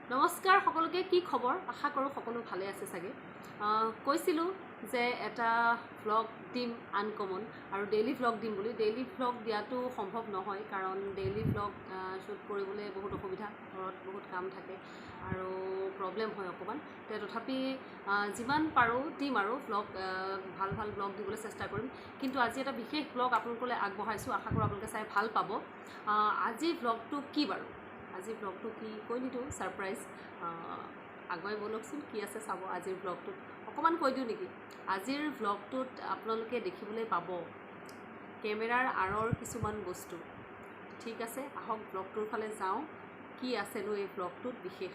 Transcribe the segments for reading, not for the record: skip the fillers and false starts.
নমস্কাৰ সকলোকে কি খবৰ আশা কৰোঁ সকলো ভালে আছে চাগে কৈছিলোঁ যে এটা ব্লগ দিম আনকমন আৰু ডেইলি ব্লগ দিম বুলি ডেইলি ব্লগ দিয়াটো সম্ভৱ নহয় কাৰণ ডেইলি ব্লগ শ্বুট কৰিবলৈ বহুত অসুবিধা ঘৰত বহুত কাম থাকে আৰু প্ৰব্লেম হয় অকণমান তথাপি যিমান পাৰোঁ দিম আৰু ব্লগ ভাল ভাল ব্লগ দিবলৈ চেষ্টা কৰিম কিন্তু আজি এটা বিশেষ ব্লগ আপোনালোকলৈ আগবঢ়াইছোঁ আশা কৰোঁ আপোনালোকে চাই ভাল পাব আজি ব্লগটো কি বাৰু আজি ব্লগটো কি কৈ নিদিওঁ ছাৰপ্ৰাইজ আগুৱাই ব'লকচোন কি আছে চাব আজিৰ ব্লগটোত অকণমান কৈ দিওঁ নেকি আজিৰ ব্লগটোত আপোনালোকে দেখিবলৈ পাব কেমেৰাৰ আঁৰৰ কিছুমান বস্তু ঠিক আছে আহক ব্লগটোৰ ফালে যাওঁ কি আছেনো এই ব্লগটোত বিশেষ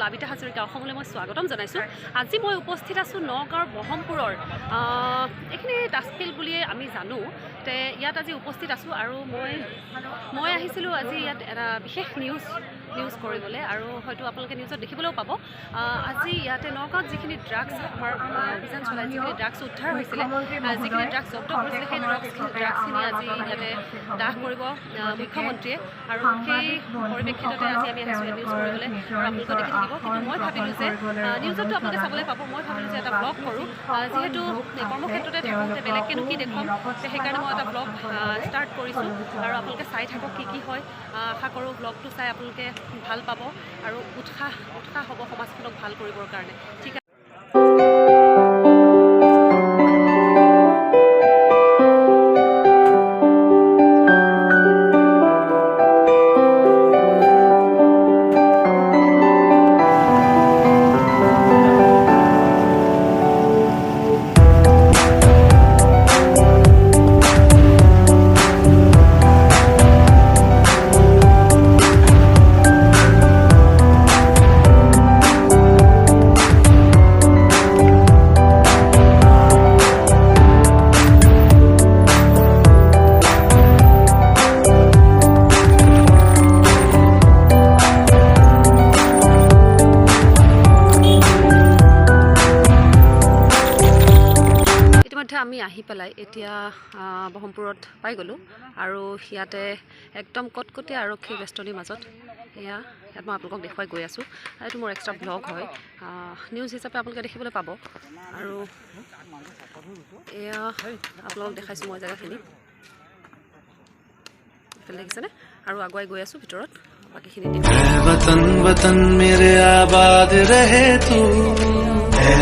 প্লাবিতা হাজৰিকা অসমলৈ মই স্বাগতম জনাইছোঁ আজি মই উপস্থিত আছোঁ নগাঁৱৰ ব্ৰহ্মপুৰৰ এইখিনি টাস্কিল বুলিয়ে আমি জানো তে ইয়াত আজি উপস্থিত আছোঁ আৰু মই আহিছিলোঁ আজি ইয়াত এটা বিশেষ নিউজ কৰিবলৈ আৰু হয়তো আপোনালোকে নিউজত দেখিবলৈও পাব আজি ইয়াতে নগাঁৱত যিখিনি ড্ৰাগছ আমাৰ অভিযান চলাই যিখিনি ড্ৰাগছ উদ্ধাৰ হৈছিলে যিখিনি ড্ৰাগছ জব্দ কৰিছিলে সেই ড্ৰাগছখিনি আজি ইয়াতে দাহ কৰিব মুখ্যমন্ত্ৰীয়ে আৰু সেই পৰিপ্ৰেক্ষিততে আজি আমি আহিছোঁ নিউজ কৰিবলৈ আৰু আপোনালোকে দেখি থাকিব কিন্তু মই ভাবিলোঁ যে নিউজতো আপোনালোকে চাবলৈ পাব মই ভাবিলোঁ যে এটা ব্লগ কৰোঁ যিহেতু কৰ্মক্ষেত্ৰতে থাকোঁতে বেলেগকেনো কি দেখুৱাম সেইকাৰণে মই এটা ব্লগ ষ্টাৰ্ট কৰিছোঁ আৰু আপোনালোকে চাই থাকক কি হয় আশা কৰোঁ ব্লগটো চাই আপোনালোকে ভাল পাব আৰু উৎসাহ হ'ব সমাজখনক ভাল কৰিবৰ কাৰণে ঠিক আছে আমি আহি পেলাই এতিয়া ব্ৰহ্মপুৰত পাই গ'লোঁ আৰু ইয়াতে একদম কটকটীয়া আৰক্ষী বেষ্টনীৰ মাজত ইয়াত মই আপোনালোকক দেখুৱাই গৈ আছোঁ এইটো মোৰ এক্সট্ৰা ব্লগ হয় নিউজ হিচাপে আপোনালোকে দেখিবলৈ পাব আৰু এয়া আপোনালোকক দেখাইছোঁ মই জেগাখিনি এইফালে দেখিছেনে আৰু আগুৱাই গৈ আছোঁ ভিতৰত বাকীখিনি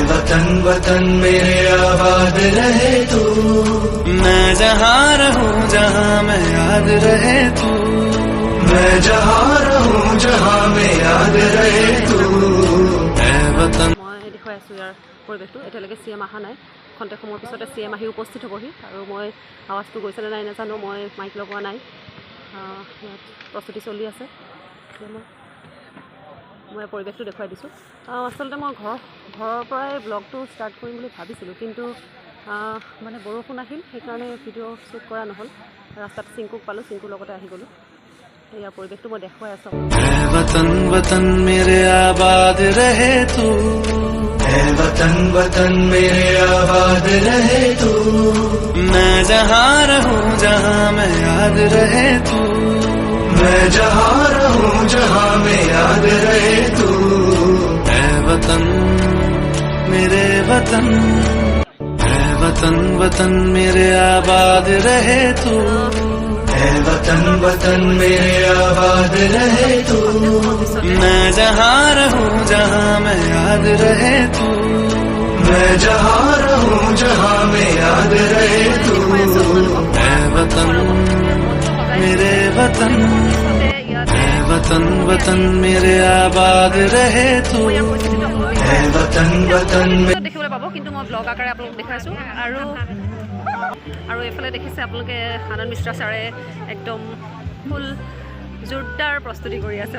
वतन वतन मेरे आबाद रहे तू मैं जहाँ रहूँ जहाँ मैं याद रहे तू मैं जहाँ रहूँ जहाँ मैं याद रहे तू वतन মই দেখুৱাই আছোঁ ইয়াৰ পৰিৱেশটো এতিয়ালৈকে CM অহা নাই খন্তেক সময়ৰ পিছতে CM আহি উপস্থিত হ'বহি আৰু মই আৱাজটো গৈছেনে নাই নাজানো মই মাইক লগোৱা নাই ইয়াত প্ৰস্তুতি চলি আছে মই পৰিৱেশটো দেখুৱাই দিছোঁ আচলতে মই ঘৰৰ পৰাই ব্লগটো ষ্টাৰ্ট কৰিম বুলি ভাবিছিলোঁ কিন্তু মানে বৰষুণ আহিল সেইকাৰণে ভিডিঅ' শ্বুট কৰা নহ'ল ৰাস্তাত চিংকুক পালোঁ চিংকুৰ লগতে আহি গ'লোঁ এয়া পৰিৱেশটো মই দেখুৱাই আছোঁ वतन वतन मेरे आबाद रहे तू वतन वतन मेरे आबाद रहे तू मैं जहाँ रहूँ जहाँ मैं याद रहे तू मैं जहाँ रहूँ जहाँ मैं याद रहे तू वतन मेरे वतन वतन वतन मेरे आबाद रहे तू वतन वतन मेरे आबाद रहे तू मैं जहाँ रहूँ जहाँ मैं याद रहे तू मैं जहाँ रहूँ जहाँ मैं याद रहे तू वतन मेरे वतन वतन वतन मेरे आबाद रहे तू वतन वतन দেখিবলৈ পাব কিন্তু মই ব্লগ আকাৰে আপোনালোকক দেখাইছোঁ আৰু এইফালে দেখিছে আপোনালোকে আনন্দ মিশ্ৰা ছাৰে একদম ফুল জোৰদাৰ প্ৰস্তুতি কৰি আছে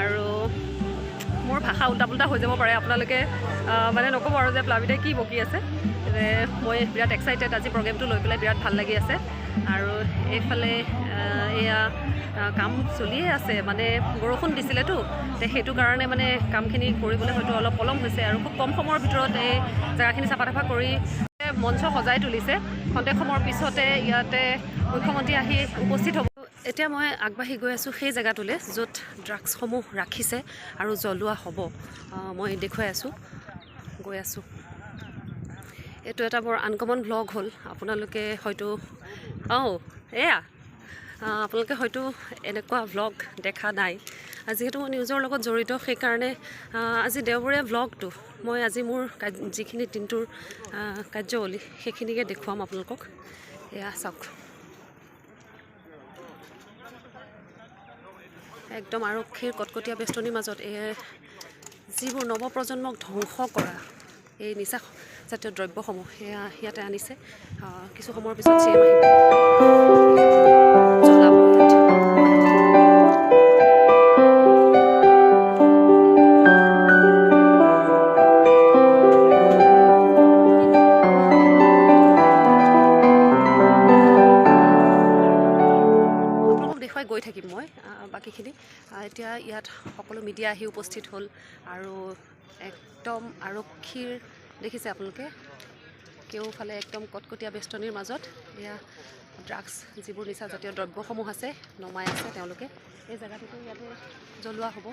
আৰু মোৰ ভাষা উল্টা পুল্টা হৈ যাব পাৰে আপোনালোকে মানে নক'ব আৰু যে প্লাবিতাই কি বকি আছে মই বিৰাট এক্সাইটেড আজি প্ৰগ্ৰেমটো লৈ পেলাই বিৰাট ভাল লাগি আছে আৰু এইফালে এয়া কাম চলিয়ে আছে মানে বৰষুণ দিছিলেতো সেইটো কাৰণে মানে কামখিনি কৰিবলৈ হয়তো অলপ পলম হৈছে আৰু খুব কম সময়ৰ ভিতৰত এই জেগাখিনি চাফা তাফা কৰি মঞ্চ সজাই তুলিছে খন্তেক সময়ৰ পিছতে ইয়াতে মুখ্যমন্ত্ৰী আহি উপস্থিত হ'ব এতিয়া মই আগবাঢ়ি গৈ আছোঁ সেই জেগাটোলৈ য'ত ড্ৰাগছসমূহ ৰাখিছে আৰু জ্বলোৱা হ'ব মই দেখুৱাই আছোঁ গৈ আছোঁ এইটো এটা বৰ আনকমন ভ্লগ হ'ল আপোনালোকে হয়তো এয়া আপোনালোকে হয়তো এনেকুৱা ভ্লগ দেখা নাই যিহেতু মই নিউজৰ লগত জড়িত সেইকাৰণে আজি দেওবৰীয়া ভ্লগটো মই আজি মোৰ যিখিনি দিনটোৰ কাৰ্যাৱলী সেইখিনিকে দেখুৱাম আপোনালোকক এয়া চাওক একদম আৰক্ষীৰ কটকটীয়া বেষ্টনীৰ মাজত যিবোৰ নৱপ্ৰজন্মক ধ্বংস কৰা এই নিচা জাতীয় দ্ৰব্যসমূহ সেয়া ইয়াতে আনিছে কিছু সময়ৰ পিছত চিএম আহিব জ্বলাব দেখুৱাই গৈ থাকিম মই বাকীখিনি এতিয়া ইয়াত সকলো মিডিয়া আহি উপস্থিত হ'ল আৰু একদম আৰক্ষীৰ দেখিছে আপোনালোকে কেওফালে একদম কটকটীয়া বেষ্টনীৰ মাজত এয়া ড্ৰাগছ যিবোৰ নিচাজাতীয় দ্ৰব্যসমূহ আছে নমাই আছে তেওঁলোকে এই জেগাটোতো ইয়াতে জ্বলোৱা হ'ব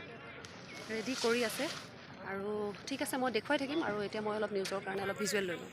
ৰেডি কৰি আছে আৰু ঠিক আছে মই দেখুৱাই থাকিম আৰু এতিয়া মই অলপ নিউজৰ কাৰণে অলপ ভিজুৱেল লৈ লওঁ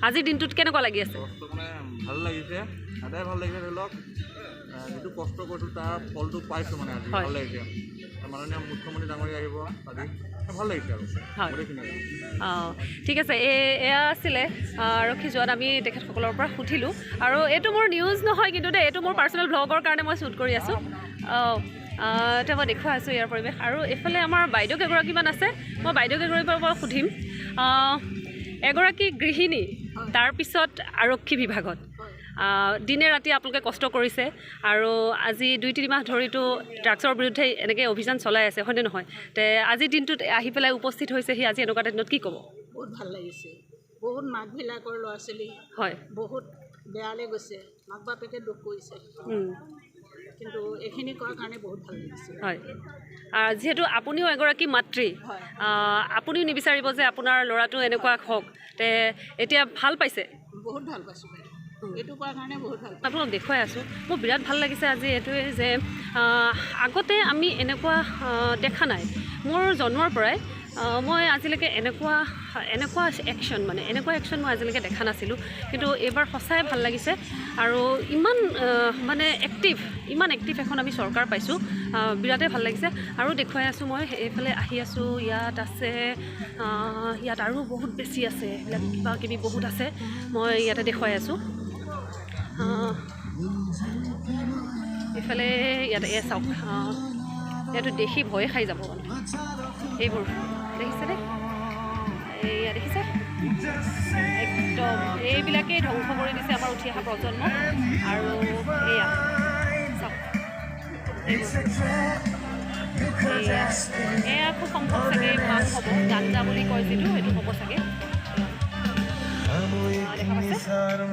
আজিৰ দিনটোত কেনেকুৱা লাগি আছে ভাল লাগিছে সদায় ভাল লাগিছে ধৰি লওক যিটো কষ্ট কৰিছোঁ তাৰ ফলটো পাইছোঁ মানে আজি ভাল লাগিছে মাননীয় মুখ্যমন্ত্ৰী ডাঙৰীয়া আহিব আজি ভাল লাগিছে আৰু ঠিক আছে এয়া আছিলে আৰক্ষী জোৱান আমি তেখেতসকলৰ পৰা সুধিলোঁ আৰু এইটো মোৰ নিউজ নহয় কিন্তু দেই এইটো মোৰ পাৰ্চনেল ভ্লগৰ কাৰণে মই শ্বুট কৰি আছোঁ এতিয়া মই দেখুৱাই আছোঁ ইয়াৰ পৰিৱেশ আৰু এইফালে আমাৰ বাইদেউ কেইগৰাকীমান আছে মই বাইদেউ কেইগৰাকীৰ পৰা সুধিম এগৰাকী গৃহিণী তাৰপিছত আৰক্ষী বিভাগত দিনে ৰাতি আপোনালোকে কষ্ট কৰিছে আৰু আজি 2-3 মাহ ধৰিতো ড্ৰাগছৰ বিৰুদ্ধে এনেকৈ অভিযান চলাই আছে হয়নে নহয় তে আজিৰ দিনটোত আহি পেলাই উপস্থিত হৈছেহি আজি এনেকুৱা দিনত কি ক'ব বহুত ভাল লাগিছে বহুত মাকবিলাকৰ ল'ৰা ছোৱালী হয় বহুত বেয়ালৈ গৈছে মাক বাপেকে দুখ কৰিছে কিন্তু এইখিনি কৰাৰ কাৰণে বহুত ভাল লাগিছে হয় যিহেতু আপুনিও এগৰাকী মাতৃ আপুনিও নিবিচাৰিব যে আপোনাৰ ল'ৰাটো এনেকুৱা হওক তে এতিয়া ভাল পাইছে বহুত ভাল পাইছোঁ এইটো কৰাৰ কাৰণে বহুত ভাল আপোনালোক দেখুৱাই আছোঁ মোৰ বিৰাট ভাল লাগিছে আজি এইটোৱে যে আগতে আমি এনেকুৱা দেখা নাই মোৰ জন্মৰ পৰাই মই আজিলৈকে এনেকুৱা একশ্যন মই আজিলৈকে দেখা নাছিলোঁ কিন্তু এইবাৰ সঁচাই ভাল লাগিছে আৰু ইমান এক্টিভ এখন আমি চৰকাৰ পাইছোঁ বিৰাটেই ভাল লাগিছে আৰু দেখুৱাই আছোঁ মই এইফালে আহি আছোঁ ইয়াত আছে ইয়াত আৰু বহুত বেছি আছে এইবিলাক কিবা কিবি বহুত আছে মই ইয়াতে দেখুৱাই আছোঁ এইফালে ইয়াতে চাওক ইয়াতো দেখি ভয়ে খাই যাব মানে এইবোৰ দেখিছেনে এয়া দেখিছে একদম এইবিলাকেই ধ্বংস কৰি দিছে আমাৰ উঠি অহা প্ৰজন্ম আৰু এয়া চাওক এয়া খুব সম্ভৱ চাগে ভাং হ'ব, গাঞ্জা বুলি কয় যিটো, সেইটো হ'ব চাগে। দেখা পাইছে? আৰু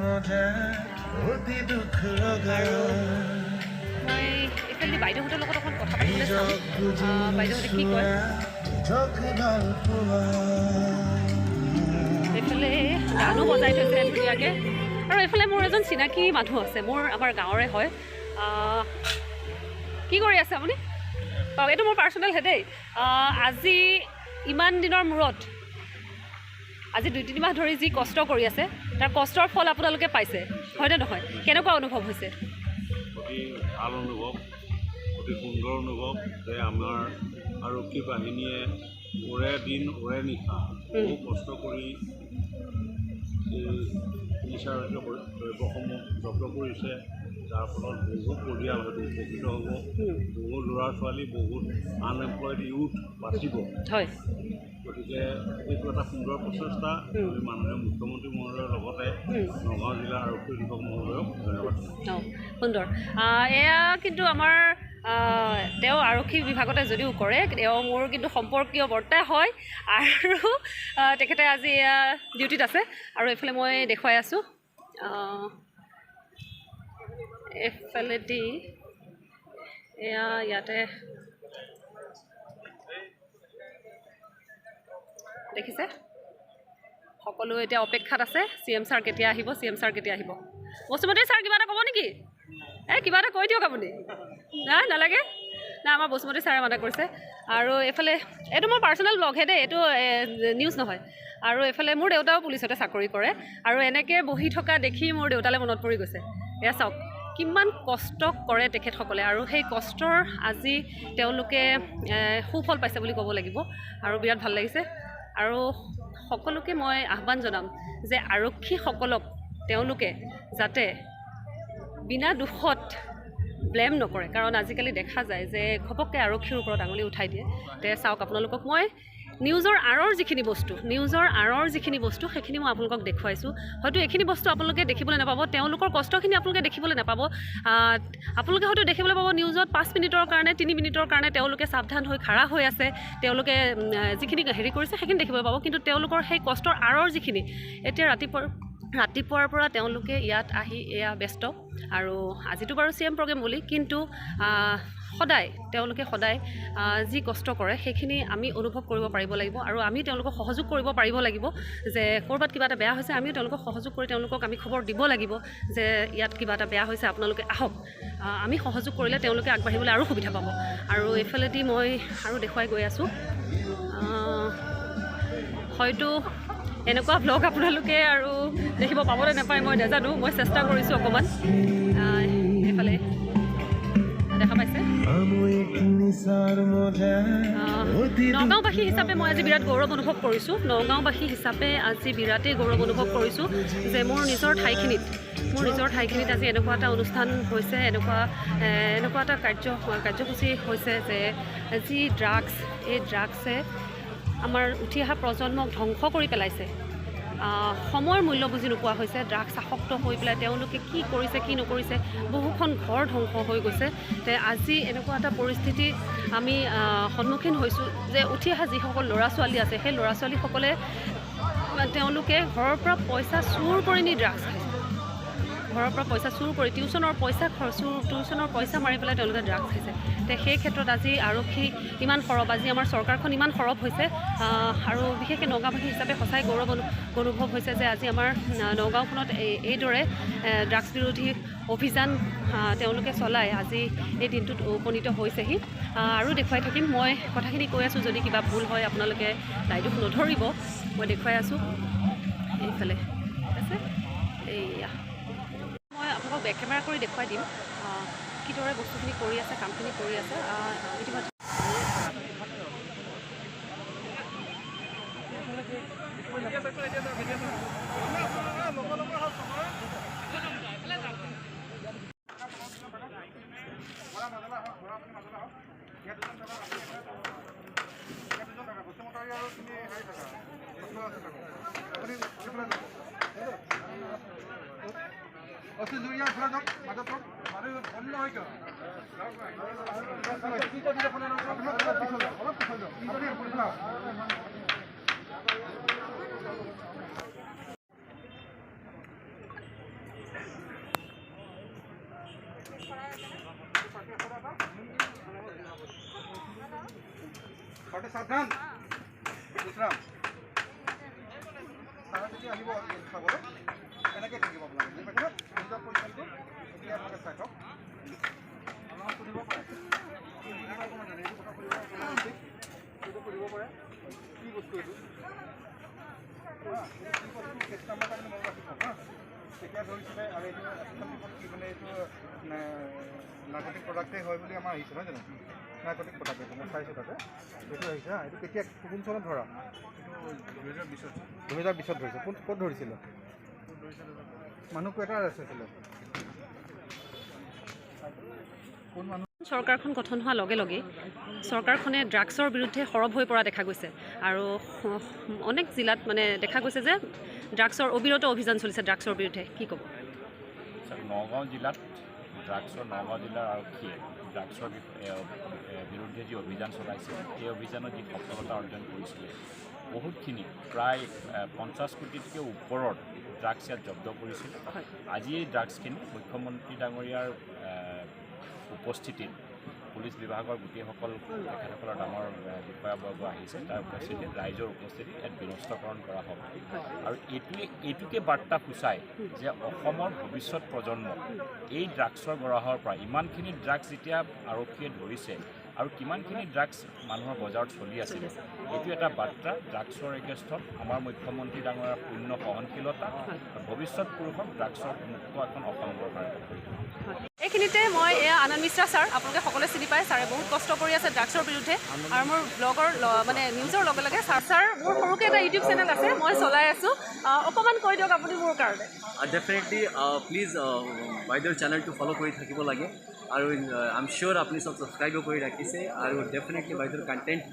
মই এইফালেদি বাইদেউহঁতৰ লগত অকণ কথা পাতিবলৈ চাওঁ, বাইদেউহঁতে কি কয়। এইফালে গানো বজাই থৈছে ধুনীয়াকৈ। আৰু এইফালে মোৰ এজন চিনাকি মানুহ আছে, আমাৰ গাঁৱৰে হয়। কি কৰি আছে আপুনি? অঁ, এইটো মোৰ পাৰ্চনেল হে দেই। আজি ইমান দিনৰ মূৰত, আজি 2-3 মাহ ধৰি যি কষ্ট কৰি আছে, তাৰ কষ্টৰ ফল আপোনালোকে পাইছে, হয়নে নহয়? কেনেকুৱা অনুভৱ হৈছে? অতি ভাল অনুভৱ, অতি সুন্দৰ অনুভৱ যে আমাৰ আৰক্ষী বাহিনীয়ে ওৰে দিন ওৰে নিশা বহু কষ্ট কৰি এই নিচা দ্ৰব্যসমূহ জব্দ কৰিছে, যাৰ ফলত বহুত পৰিয়াল হয়তো উপকৃত হ'ব, বহুত ল'ৰা ছোৱালী, বহুত আনএমপ্লয়ড ইউথ বাচিব। হয়, গতিকে এইটো এটা সুন্দৰ প্ৰচেষ্টা। আমি মাননীয় মুখ্যমন্ত্ৰী মহোদয়ৰ লগতে নগাঁও জিলা আৰক্ষী অধীক্ষক মহোদয়ক ধন্যবাদ। অঁ, সুন্দৰ। এয়া কিন্তু আমাৰ তেওঁ আৰক্ষী বিভাগতে যদিও কৰে, তেওঁ মোৰ কিন্তু সম্পৰ্কীয় বৰ্তা হয়, আৰু তেখেতে আজি এয়া ডিউটিত আছে। আৰু এইফালে মই দেখুৱাই আছোঁ, এইফালেদি এয়া ইয়াতে দেখিছে, সকলো এতিয়া অপেক্ষাত আছে। CM ছাৰ কেতিয়া আহিব, CM ছাৰ কেতিয়া আহিব। বসুমতী ছাৰ কিবা এটা ক'ব নেকি? কিবা এটা কৈ দিয়ক আপুনি। নালাগে না, আমাৰ বসুমতী ছাৰে মানা কৰিছে। আৰু এইফালে এইটো মোৰ পাৰ্চনেল ব্লগহে দেই, এইটো নিউজ নহয়। আৰু এইফালে মোৰ দেউতাও পুলিচতে চাকৰি কৰে, আৰু এনেকৈ বহি থকা দেখি মোৰ দেউতালৈ মনত পৰি গৈছে। এয়া চাওক কিমান কষ্ট কৰে তেখেতসকলে, আৰু সেই কষ্টৰ আজি তেওঁলোকে সুফল পাইছে বুলি ক'ব লাগিব, আৰু বিৰাট ভাল লাগিছে। আৰু সকলোকে মই আহ্বান জনাম যে আৰক্ষীসকলক তেওঁলোকে যাতে বিনা দুখত ব্লেম নকৰে, কাৰণ আজিকালি দেখা যায় যে ঘপককৈ আৰক্ষীৰ ওপৰত আঙুলি উঠাই দিয়ে। তে চাওক, আপোনালোকক মই নিউজৰ আঁৰৰ যিখিনি বস্তু সেইখিনি মই আপোনালোকক দেখুৱাইছোঁ। হয়তো এইখিনি বস্তু আপোনালোকে দেখিবলৈ নাপাব, তেওঁলোকৰ কষ্টখিনি আপোনালোকে দেখিবলৈ নাপাব। আপোনালোকে হয়তো দেখিবলৈ পাব নিউজত 5 মিনিটৰ কাৰণে, 3 মিনিটৰ কাৰণে তেওঁলোকে সাৱধান হৈ খাৰা হৈ আছে, তেওঁলোকে যিখিনি হেৰি কৰিছে সেইখিনি দেখিবলৈ পাব। কিন্তু তেওঁলোকৰ সেই কষ্টৰ আঁৰৰ যিখিনি, এতিয়া ৰাতিপুৱাৰ পৰা তেওঁলোকে ইয়াত আহি এয়া ব্যস্ত। আৰু আজিতো বাৰু CM প্ৰগ্ৰেম বুলি, কিন্তু তেওঁলোকে সদায় যি কষ্ট কৰে সেইখিনি আমি অনুভৱ কৰিব পাৰিব লাগিব, আৰু আমি তেওঁলোকক সহযোগ কৰিব পাৰিব লাগিব। যে ক'ৰবাত কিবা এটা বেয়া হৈছে, আমিও তেওঁলোকক সহযোগ কৰি তেওঁলোকক আমি খবৰ দিব লাগিব যে ইয়াত কিবা এটা বেয়া হৈছে, আপোনালোকে আহক। আমি সহযোগ কৰিলে তেওঁলোকে আগবাঢ়িবলৈ আৰু সুবিধা পাব। আৰু এইফালেদি মই আৰু দেখুৱাই গৈ আছোঁ। হয়তো এনেকুৱা ব্লগ আপোনালোকে আৰু দেখিব পাবলৈ নাপায়, মই নাজানো। মই চেষ্টা কৰিছোঁ অকণমান। এইফালে দেখা পাইছে, নগাঁওবাসী হিচাপে মই আজি বিৰাট গৌৰৱ অনুভৱ কৰিছোঁ। নগাঁওবাসী হিচাপে আজি বিৰাটেই গৌৰৱ অনুভৱ কৰিছোঁ যে মোৰ নিজৰ ঠাইখিনিত আজি এনেকুৱা এটা অনুষ্ঠান হৈছে, এনেকুৱা এটা কাৰ্যসূচী হৈছে যে যি এই ড্ৰাগছে আমাৰ উঠি অহা প্ৰজন্মক ধ্বংস কৰি পেলাইছে। সময়ৰ মূল্য বুজি নোপোৱা হৈছে। ড্ৰাগছ আসক্ত হৈ পেলাই তেওঁলোকে কি কৰিছে কি নকৰিছে, বহুখন ঘৰ ধ্বংস হৈ গৈছে। তে আজি এনেকুৱা এটা পৰিস্থিতি আমি সন্মুখীন হৈছোঁ যে উঠি অহা যিসকল ল'ৰা ছোৱালী আছে, সেই ল'ৰা ছোৱালীসকলে তেওঁলোকে ঘৰৰ পৰা পইচা চুৰ কৰি নি ড্ৰাগছ খাইছে। ঘৰৰ পৰা পইচা চুৰ কৰি, টিউশ্যনৰ পইচা মাৰি পেলাই তেওঁলোকে ড্ৰাগছ খাইছে। তে সেই ক্ষেত্ৰত আজি আৰক্ষী ইমান সৰব, আজি আমাৰ চৰকাৰখন ইমান সৰব হৈছে। আৰু বিশেষকৈ নগাঁওবাসী হিচাপে সঁচাই গৌৰৱ অনুভৱ হৈছে যে আজি আমাৰ নগাঁওখনত এইদৰে ড্ৰাগছ বিৰোধী অভিযান তেওঁলোকে চলাই আজি এই দিনটোত উপনীত হৈছেহি। আৰু দেখুৱাই থাকিম। মই কথাখিনি কৈ আছোঁ, যদি কিবা ভুল হয় আপোনালোকে দায়িত্ব নধৰিব। মই দেখুৱাই আছোঁ এইফালে, ঠিক আছে। এইয়া মই আপোনালোকক বেক কেমেৰা কৰি দেখুৱাই দিম কিদৰে বস্তুখিনি কৰি আছে, কামখিনি কৰি আছে। ইতিমধ্যে সাৱধান বিশ্ৰাম ছাৰে যদি আহিব চাবলৈ এনেকৈ থাকিব আপোনালোকে বুজি পাইছে নিজৰ পজিশ্যনটো এতিয়া আপোনালোকে চাই থওক আমাক সুধিব পাৰে এইটো সুধিব পাৰে কি বস্তু এইটো কেছ নাম্বাৰ কাৰণে মনত ৰাখি থওক তেতিয়া ধৰিছিলে আৰু এইটো কি মানে এইটো নাৰ্কটিক প্ৰডাক্টেই হয় বুলি আমাৰ আহিছে নহয় জানো নাৰ্কটিক প্ৰডাক্ট এইটো মই চাইছোঁ তাতে এইটো আহিছে এইটো কেতিয়া কোন চনত ধৰা এইটো 2020 ধৰিছে ক'ত ধৰিছিলে মানুহ কেইটা আছিলে কোন মানুহ চৰকাৰখন গঠন হোৱাৰ লগে লগে চৰকাৰখনে ড্ৰাগছৰ বিৰুদ্ধে সৰব হৈ পৰা দেখা গৈছে আৰু অনেক জিলাত মানে দেখা গৈছে যে ড্ৰাগছৰ অবিৰত অভিযান চলিছে ড্ৰাগছৰ বিৰুদ্ধে কি ক'ব নগাঁও জিলাত নগাঁও জিলাৰ আৰক্ষীয়ে ড্ৰাগছৰ বিৰুদ্ধে যি অভিযান চলাইছে এই অভিযানত যি সফলতা অৰ্জন কৰিছিলে বহুতখিনি প্ৰায় 50 কোটিতকৈ ওপৰত ড্ৰাগছ ইয়াত জব্দ কৰিছিল আজি এই ড্ৰাগছখিনি মুখ্যমন্ত্ৰী ডাঙৰীয়াৰ উপস্থিতিত পুলিচ বিভাগৰ গোটেইসকল তেখেতসকলৰ ডাঙৰ বিষয়াবৰ্গ আহিছে তাৰ উপস্থিতিত ৰাইজৰ উপস্থিতিত ইয়াত বিনষ্টকৰণ কৰা হ'ব আৰু এইটোকে বাৰ্তা সূচায় যে অসমৰ ভৱিষ্যত প্ৰজন্ম এই ড্ৰাগছৰ গৰাহৰ পৰা ইমানখিনি ড্ৰাগছ যেতিয়া আৰক্ষীয়ে ধৰিছে আৰু কিমানখিনি ড্ৰাগছ মানুহৰ বজাৰত চলি আছিল এইটো এটা বাৰ্তা ড্ৰাগছৰ এগেইনষ্টত আমাৰ মুখ্যমন্ত্ৰী ডাঙৰীয়াৰ শূন্য সহনশীলতা ভৱিষ্যত পুৰুষক ড্ৰাগছৰ মুক্ত এখন অসম গঢ়াৰ এইখিনিতে মই এয়া আনন্দ মিশ্ৰা ছাৰ আপোনালোকে সকলোৱে চিনি পায় ছাৰে বহুত কষ্ট কৰি আছে ড্ৰাগছৰ বিৰুদ্ধে আৰু মোৰ ব্লগৰ মানে নিউজৰ লগে লগে ছাৰ মোৰ সৰুকৈ এটা ইউটিউব চেনেল আছে মই চলাই আছোঁ অকণমান কৈ দিয়ক আপুনি মোৰ কাৰণে ডেফিনেটলি প্লিজ বাইদেউৰ চেনেলটো ফ'ল' কৰি থাকিব লাগে আৰু আই এম চিয়'ৰ আপুনি চব ছাবস্ক্ৰাইবো কৰি ৰাখিছে আৰু ডেফিনেটলি বাইদেউৰ কণ্টেণ্ট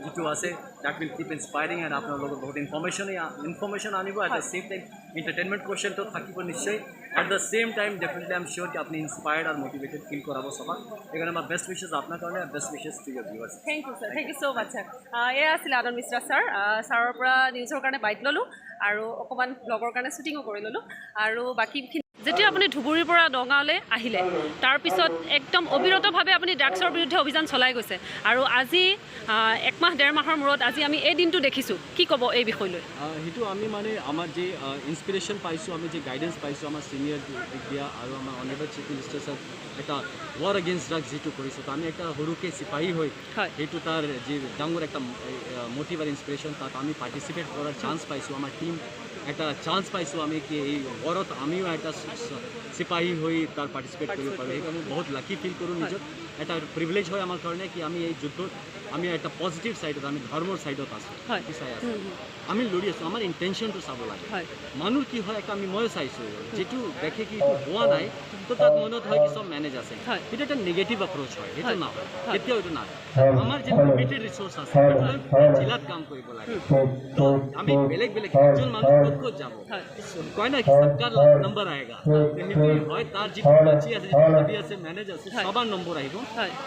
যিটো আছে that will keep inspiring and আপোনাৰ লগত বহুত ইনফৰ্মেশ্যন আনিব at the same time entertainment কোৱেশ্যনটো থাকিব নিশ্চয় at the same time definitely I am sure কি আপুনি ইনস্পায়াৰ্ড আৰু মটিভেটেড ফিল কৰাব চবক সেইকাৰণে আমাৰ বেষ্ট উইচেছ আপোনাৰ কাৰণে best wishes to your viewers thank you sir thank you so' much sir এয়া আছিলে আনন্দ মিশ্ৰা ছাৰ ছাৰৰ পৰা নিউজৰ কাৰণে বাইট ল'লোঁ আৰু অকণমান ব্লগৰ কাৰণে শ্বুটিঙো কৰি ল'লোঁ আৰু বাকীখিনি যেতিয়া আপুনি ধুবুৰীৰ পৰা নগাঁৱলৈ আহিলে তাৰপিছত একদম অবিৰতভাৱে আপুনি ড্ৰাগছৰ বিৰুদ্ধে অভিযান চলাই গৈছে আৰু আজি 1 মাহ 1.5 মাহৰ মূৰত আজি আমি এই দিনটো দেখিছোঁ কি ক'ব এই বিষয়লৈ সেইটো আমি মানে আমাৰ যে ইনস্পিৰেশ্যন পাইছোঁ আমি যে গাইডেন্স পাইছোঁ আমাৰ চিনিয়ৰ দিয়া আৰু আমাৰ অনাৰেবল চিফ মিনিষ্টাৰ ছাৰ এটা ৱাৰ এগেইনষ্ট ড্ৰাগছ যিটো কৰিছোঁ তো আমি এটা সৰুকৈ চিপাহী হৈ সেইটো তাৰ যি ডাঙৰ এটা মটিভ আৰু ইনস্পিৰেশ্যন তাত আমি পাৰ্টিচিপেট কৰাৰ চান্স পাইছোঁ আমাৰ টিম এটা চান্স পাইছোঁ আমি কি এই ৱাৰত আমিও এটা চিপাহী হৈ তাৰ পাৰ্টিচিপেট কৰিব পাৰোঁ সেইকাৰণে বহুত লাকি ফিল কৰোঁ নিজক এটা প্ৰিভিলেজ হয় আমাৰ কাৰণে কি আমি এই যুদ্ধত আমি এটা পজিটিভ ছাইডত আমি ধৰ্মৰ ছাইডত আছোঁ চাই আছোঁ আমি লৰি আছোঁ আমাৰ ইণ্টেনশ্যনটো চাব লাগে মানুহ কি হয় এটা ময়ো চাইছোঁ যিটো দেখে কি এইটো হোৱা নাই তো তাত মনত হয় কি চব মেনেজ আছে সেইটো এটা নিগেটিভ এপ্ৰ'চ হয় সেইটো নহয় কেতিয়াও এইটো নহয় আমাৰ যিটো লিমিটেড ৰিচোৰ্চ আছে জিলাত কাম কৰিব লাগে তো আমি বেলেগ এজন মানুহ ক'ত যাব কয় না কি সবকা নম্বৰ আয়েগা সেইটো হয় তাৰ যিটো বাচি আছে যিটো নদী আছে মেনেজ আছে সবাৰ নম্বৰ আহিব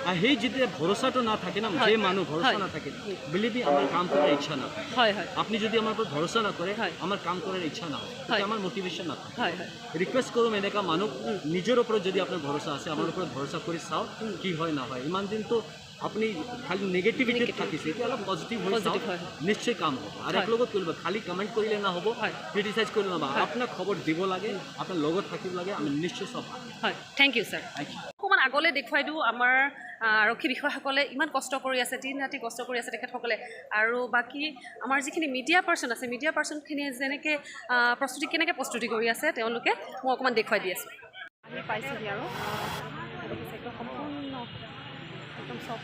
আৰু সেই যেতিয়া ভৰসাটো নাথাকে না যে মানুহ ভৰসা নাথাকে বিলিভ মি আমাৰ কাম কৰাৰ ইচ্ছা নাথাকে আপনি যদি আমার উপর ভরসা না করে আমার কাম করার ইচ্ছা না হয় আমার মোটিভেশন না থাকে রিকোয়েস্ট করুম এনেকা মানুষ নিজের উপর যদি আপনার ভরসা আছে আমার উপর ভরসা করে চাও কি হয় না হয় ইমান দিন তো আপনি খালি নেগেটিভিটি থাকিছে এটা অলপ পজিটিভ হৈ চাওক নিশ্চয় কাম হ'ব আৰু এক লগত কৰিব খালি কমেন্ট কৰিলে না হ'ব ক্ৰিটিসাইজ কৰিলে না আপোনাক খবৰ দিব লাগে আপোনাৰ লগত থাকিব লাগে আমি নিশ্চয় সব হয় থ্যাংক ইউ স্যাৰ অকণমান আগলৈ দেখুৱাই দিওঁ আমাৰ আৰক্ষী বিষয়াসকলে ইমান কষ্ট কৰি আছে দিন ৰাতি কষ্ট কৰি আছে তেখেতসকলে আৰু বাকী আমাৰ যিখিনি মিডিয়া পাৰ্চন আছে মিডিয়া পাৰ্চনখিনিয়ে যেনেকৈ কেনেকৈ প্ৰস্তুতি কৰি আছে তেওঁলোকে মই অকণমান দেখুৱাই দি আছোঁ আমি পাইছোঁহি আৰু একদম সম্পূৰ্ণ একদম চব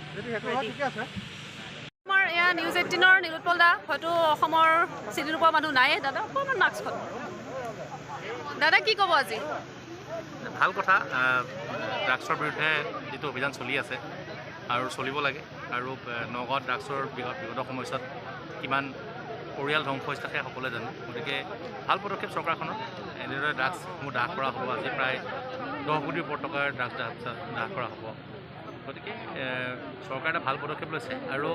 আমাৰ এয়া নিউজ 18ৰ নীলোৎপল দা হয়তো অসমৰ চিনি নোপোৱা মানুহ নাইয়ে দাদা অকণমান মাস্কখন দাদা কি ক'ব আজি ভাল কথা ড্ৰাগছৰ বিৰুদ্ধে যিটো অভিযান চলি আছে আৰু চলিব লাগে আৰু নগাঁৱত ড্ৰাগছৰ বিগত সময়ছোৱাত কিমান পৰিয়াল ধ্বংস হৈছে সকলোৱে জানে গতিকে ভাল পদক্ষেপ চৰকাৰখনৰ এনেদৰে ড্ৰাগছসমূহ হ্ৰাস কৰা হ'ব। আজি প্ৰায় 10 কোটিৰ ওপৰ টকাৰ ড্ৰাগছ হ্ৰাস কৰা হ'ব। গতিকে চৰকাৰে এটা ভাল পদক্ষেপ লৈছে আৰু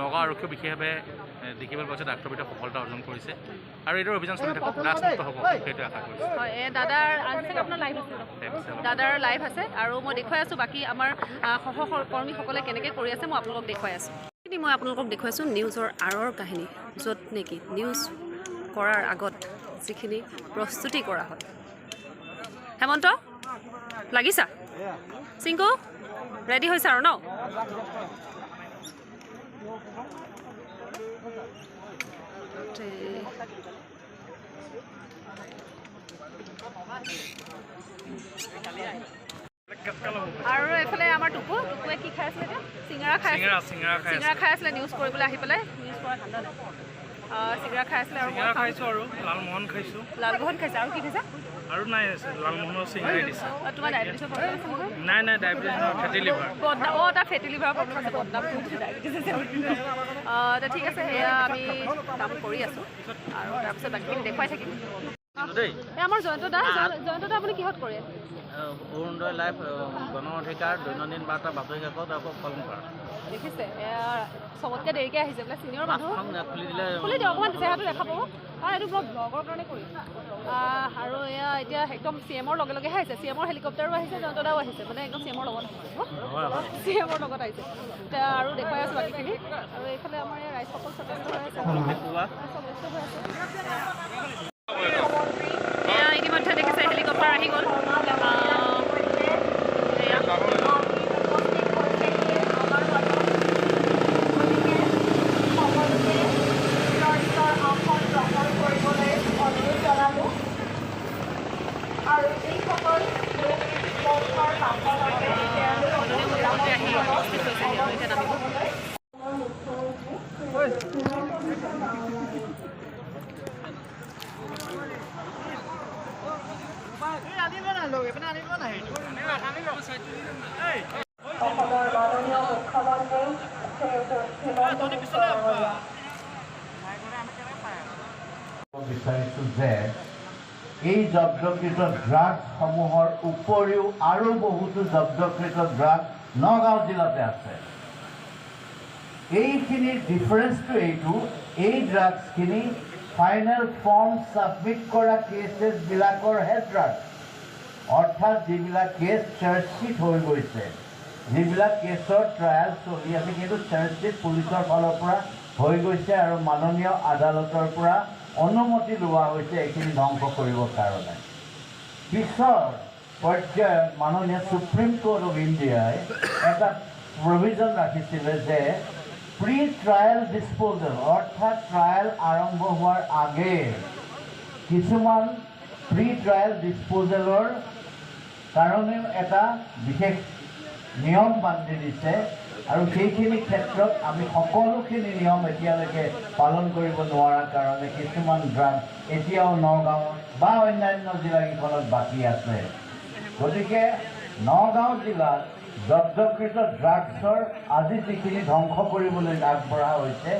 নগাঁও আৰক্ষীয়ে বিশেষভাৱে দেখিবলৈ পাইছে ডাক্তৰবিধে সফলতা অৰ্জন কৰিছে আৰু এইদৰে অভিযান চলি থাকক, ড্ৰাগছমুক্ত হ'ব সেইটোৱে আশা কৰিছোঁ। হয়, দাদাৰ আজি চাগে আপোনাৰ লাইভ আছে, দাদাৰ লাইভ আছে আৰু মই দেখুৱাই আছোঁ বাকী আমাৰ সহকৰ্মীসকলে কেনেকৈ কৰি আছে মই আপোনালোকক দেখুৱাই আছোঁ। মই আপোনালোকক দেখুৱাইছোঁ নিউজৰ আঁৰৰ কাহিনী, য'ত নেকি নিউজ কৰাৰ আগত যিখিনি প্ৰস্তুতি কৰা হয়। হেমন্ত লাগিছা চিংকু ৰেডি হৈছে আৰু ন? আৰু এইফালে আমাৰ টুকুৱে কি খাই আছিলে এতিয়া? চিঙৰা খাই আছিলে নিউজ কৰিবলৈ আহি পেলাই। নিউজ কৰা ঠাণ্ডা নাই, চিঙৰা খাই আছিলে আৰু খাইছোঁ আৰু লালমোহন খাইছোঁ। লালমোহন খাইছে আৰু কি খাইছে? আৰু নাই লালমোহনৰ চিঙৰাই দিছে। তোমাৰ ডায়েবেটিছৰ প্ৰব্লেম আছে নহয়? নাই ডায়েবেটিছ ফেটি লিভাৰ। তাৰ ফেটি লিভাৰৰ প্ৰব্লেম আছে, বদনাম ডায়েবেটিছ আছে। ঠিক আছে, সেয়া আমি কাম কৰি আছোঁ আৰু তাৰপিছত বাকীখিনি দেখুৱাই থাকিম। এই আমাৰ জয়ন্ত দা আপুনি কিহত কৰে? অৰুণোদয় লাইভ, গণ অধিকাৰ, দৈনন্দিন বাৰ্তা, বাতৰি কাকত আকৌ কলম কৰা। দেখিছে চবতকৈ দেৰিকৈ আহিছে বোলে চিনিয়ৰ মানুহ। খুলি দিলে খুলি দিয়ক, অকণমান চেহেৰাটো দেখাব। এইটো ব্লগৰ কাৰণে কৰিম। আৰু এয়া এতিয়া একদম CM-ৰ লগেহে আহিছে, CM-ৰ হেলিকপ্টাৰো আহিছে, জয়ন্তদাও আহিছে, মানে একদম CM-ৰ লগত CM-ৰ লগত আহিছে। এতিয়া আৰু দেখুৱাই আছোঁ বাকীখিনি। আৰু এইফালে আমাৰ এই ৰাইজসকল সচেষ্ট হৈ আছে, এয়া ইতিমধ্যে দেখিছে হেলিকপ্টাৰ আহি গ'ল। বিচাৰিছোঁ যে এই জব্দকৃত ড্ৰাগছসমূহৰ উপৰিও আৰু বহুতো জব্দকৃত ড্ৰাগ নগাঁও জিলাতে আছে। এইখিনিৰ ডিফাৰেঞ্চটো এইটো, এই ড্ৰাগছখিনি ফাইনেল ফৰ্ম ছাবমিট কৰা কেছেছবিলাকৰহে ড্ৰাগছ, অৰ্থাৎ যিবিলাক কেছ চাৰ্জশ্বিট হৈ গৈছে, যিবিলাক কেছৰ ট্ৰায়েল চলি আছে কিন্তু চাৰ্জশ্বিট পুলিচৰ ফালৰ পৰা হৈ গৈছে আৰু মাননীয় আদালতৰ পৰা অনুমতি লোৱা হৈছে এইখিনি ধ্বংস কৰিবৰ কাৰণে। পিছৰ পৰ্যায়ত মাননীয় সুপ্ৰিম কোৰ্ট অফ ইণ্ডিয়াই এটা প্ৰভিজন ৰাখিছিলে যে প্ৰি ট্ৰায়েল ডিছপ'জেল, অৰ্থাৎ ট্ৰায়েল আৰম্ভ হোৱাৰ আগেয়ে কিছুমান প্ৰি ট্ৰায়েল ডিছপ'জেলৰ কাৰণেও এটা বিশেষ নিয়ম বান্ধি দিছে আৰু সেইখিনি ক্ষেত্ৰত আমি সকলোখিনি নিয়ম এতিয়ালৈকে পালন কৰিব নোৱাৰাৰ কাৰণে কিছুমান ড্ৰাগ এতিয়াও নগাঁও বা অন্যান্য জিলাকেইখনত বাকী আছে। গতিকে নগাঁও জিলাত জব্দকৃত ড্ৰাগছৰ আজি যিখিনি ধ্বংস কৰিবলৈ আগবঢ়া হৈছে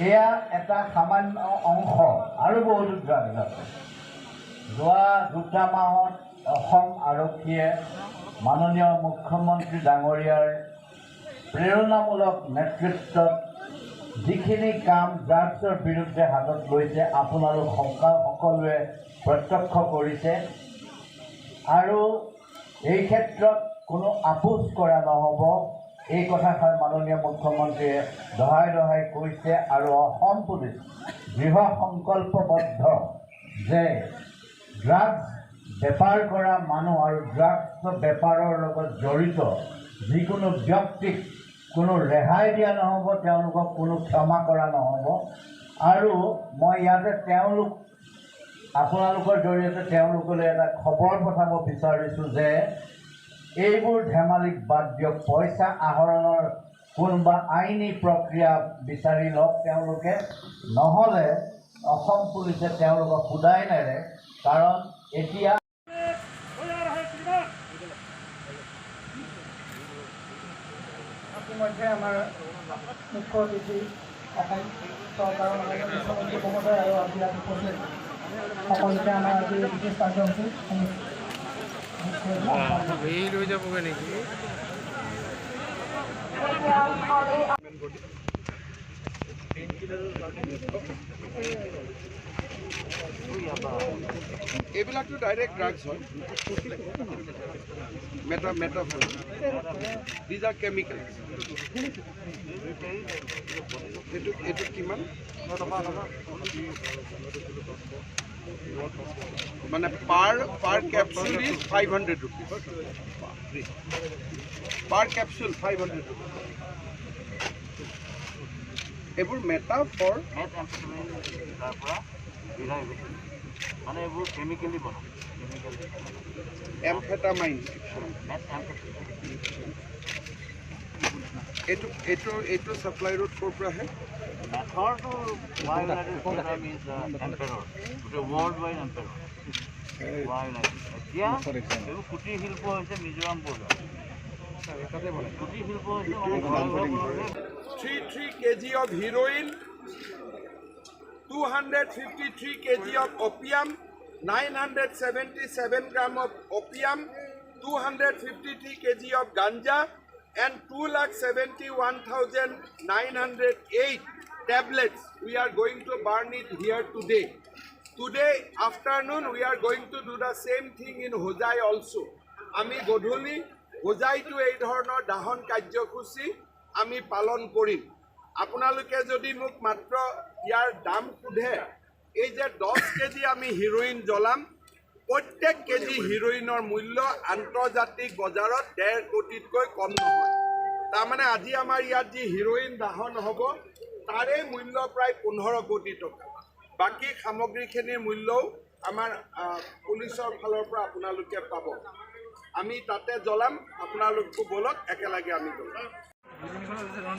এয়া এটা সামান্য অংশ, আৰু বহুতো ড্ৰাগছ আছে। যোৱা 2টা মাহত অসম আৰক্ষীয়ে মাননীয় মুখ্যমন্ত্ৰী ডাঙৰীয়াৰ প্ৰেৰণামূলক নেতৃত্বত যিখিনি কাম ড্ৰাগছৰ বিৰুদ্ধে হাতত লৈছে আপোনালোক সকলোৱে প্ৰত্যক্ষ কৰিছে আৰু এই ক্ষেত্ৰত কোনো আপোচ কৰা নহ'ব, এই কথাষাৰ মাননীয় মুখ্যমন্ত্ৰীয়ে দহাই কৈছে আৰু অসম পুলিচ দৃঢ় সংকল্পবদ্ধ যে ড্ৰাগছ বেপাৰ কৰা মানুহ আৰু ড্ৰাগছ বেপাৰৰ লগত জড়িত যিকোনো ব্যক্তিক কোনো ৰেহাই দিয়া নহ'ব, তেওঁলোকক কোনো ক্ষমা কৰা নহ'ব। আৰু মই ইয়াতে আপোনালোকৰ জৰিয়তে তেওঁলোকলৈ এটা খবৰ পঠাব বিচাৰিছোঁ যে এইবোৰ ধেমালিক বাদ দিয়ক, পইচা আহৰণৰ কোনোবা আইনী প্ৰক্ৰিয়া বিচাৰি লওক তেওঁলোকে, নহ'লে অসম পুলিচে তেওঁলোকক সোধাই নেৰে। কাৰণ এতিয়া ইতিমধ্যে আমাৰ মুখ্য অতিথি অসম চৰকাৰৰ মুখ্যমন্ত্ৰী মহোদয় আৰু আজিয়াত উপস্থিত সকলোকে আমাৰ আজি বিশেষ কাৰ্যসূচী লৈ যাবগৈ নেকি? এইবিলাকতো ডাইৰেক্ট ড্ৰাগছ হয় মেটাফৰ দিজ আৰ কেমিকেলছ এইটো কিমান মানে per capsule is 500 rupees per capsule 500 rupees এইবোৰ মেটাফৰ মানে এইবোৰ কেমিকেলি বনায় এমফেটামাইন এইটো ছাপ্লাই ৰোড ক'ৰ পৰা আহে ৱৰ্ল্ড ৱাইড এম্পেৰৰ এতিয়া এইবোৰ কুটিৰ শিল্প হৈছে মিজোৰাম বৰ্ডাৰ কুটিৰ শিল্প হৈছে 3 kg of heroin 253 kg of opium 977 gram of opium 253 kg of ganja and 2,71,908 tablets. We are going to burn it here today. Today afternoon we are going to do the same thing in Hojai also. Ami godhuli Hojai to ei dhoroner dahon karyokhuchi ami palon korim. আপোনালোকে যদি মোক মাত্ৰ ইয়াৰ দাম সোধে এই যে 10 KG আমি heroine জ্বলাম প্ৰত্যেক কেজি হিৰোইনৰ মূল্য আন্তৰ্জাতিক বজাৰত 1.5 কোটিতকৈ কম নহয় তাৰমানে আজি আমাৰ ইয়াত যি হিৰোইন দাহন হ'ব তাৰে মূল্য প্ৰায় 15 কোটি টকা বাকি সামগ্ৰীখিনিৰ মূল্যও আমাৰ পুলিচৰ ফালৰ পৰা আপোনালোকে পাব আমি তাতে জ্বলাম আপোনালোকো বলক একেলগে আমি জ্বলাম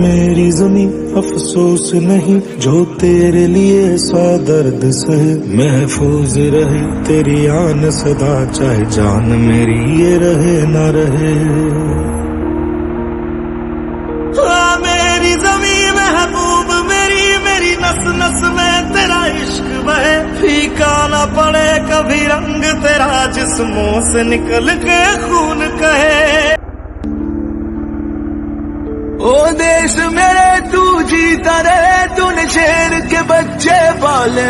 मेरी ज़मीं अफसोस नहीं जो तेरे लिए सौ दर्द सहे महफूज रहे तेरी आन सदा चाहे जान मेरी ये रहे ना रहे मेरी ज़मीं महबूब मेरी नस नस में तेरा इश्क बहे फीका ना पड़े कभी रंग तेरा जिस्मों से निकल के खून कहे ओ देश मेरे तू जीता रहे तूने शेर के बच्चे पाले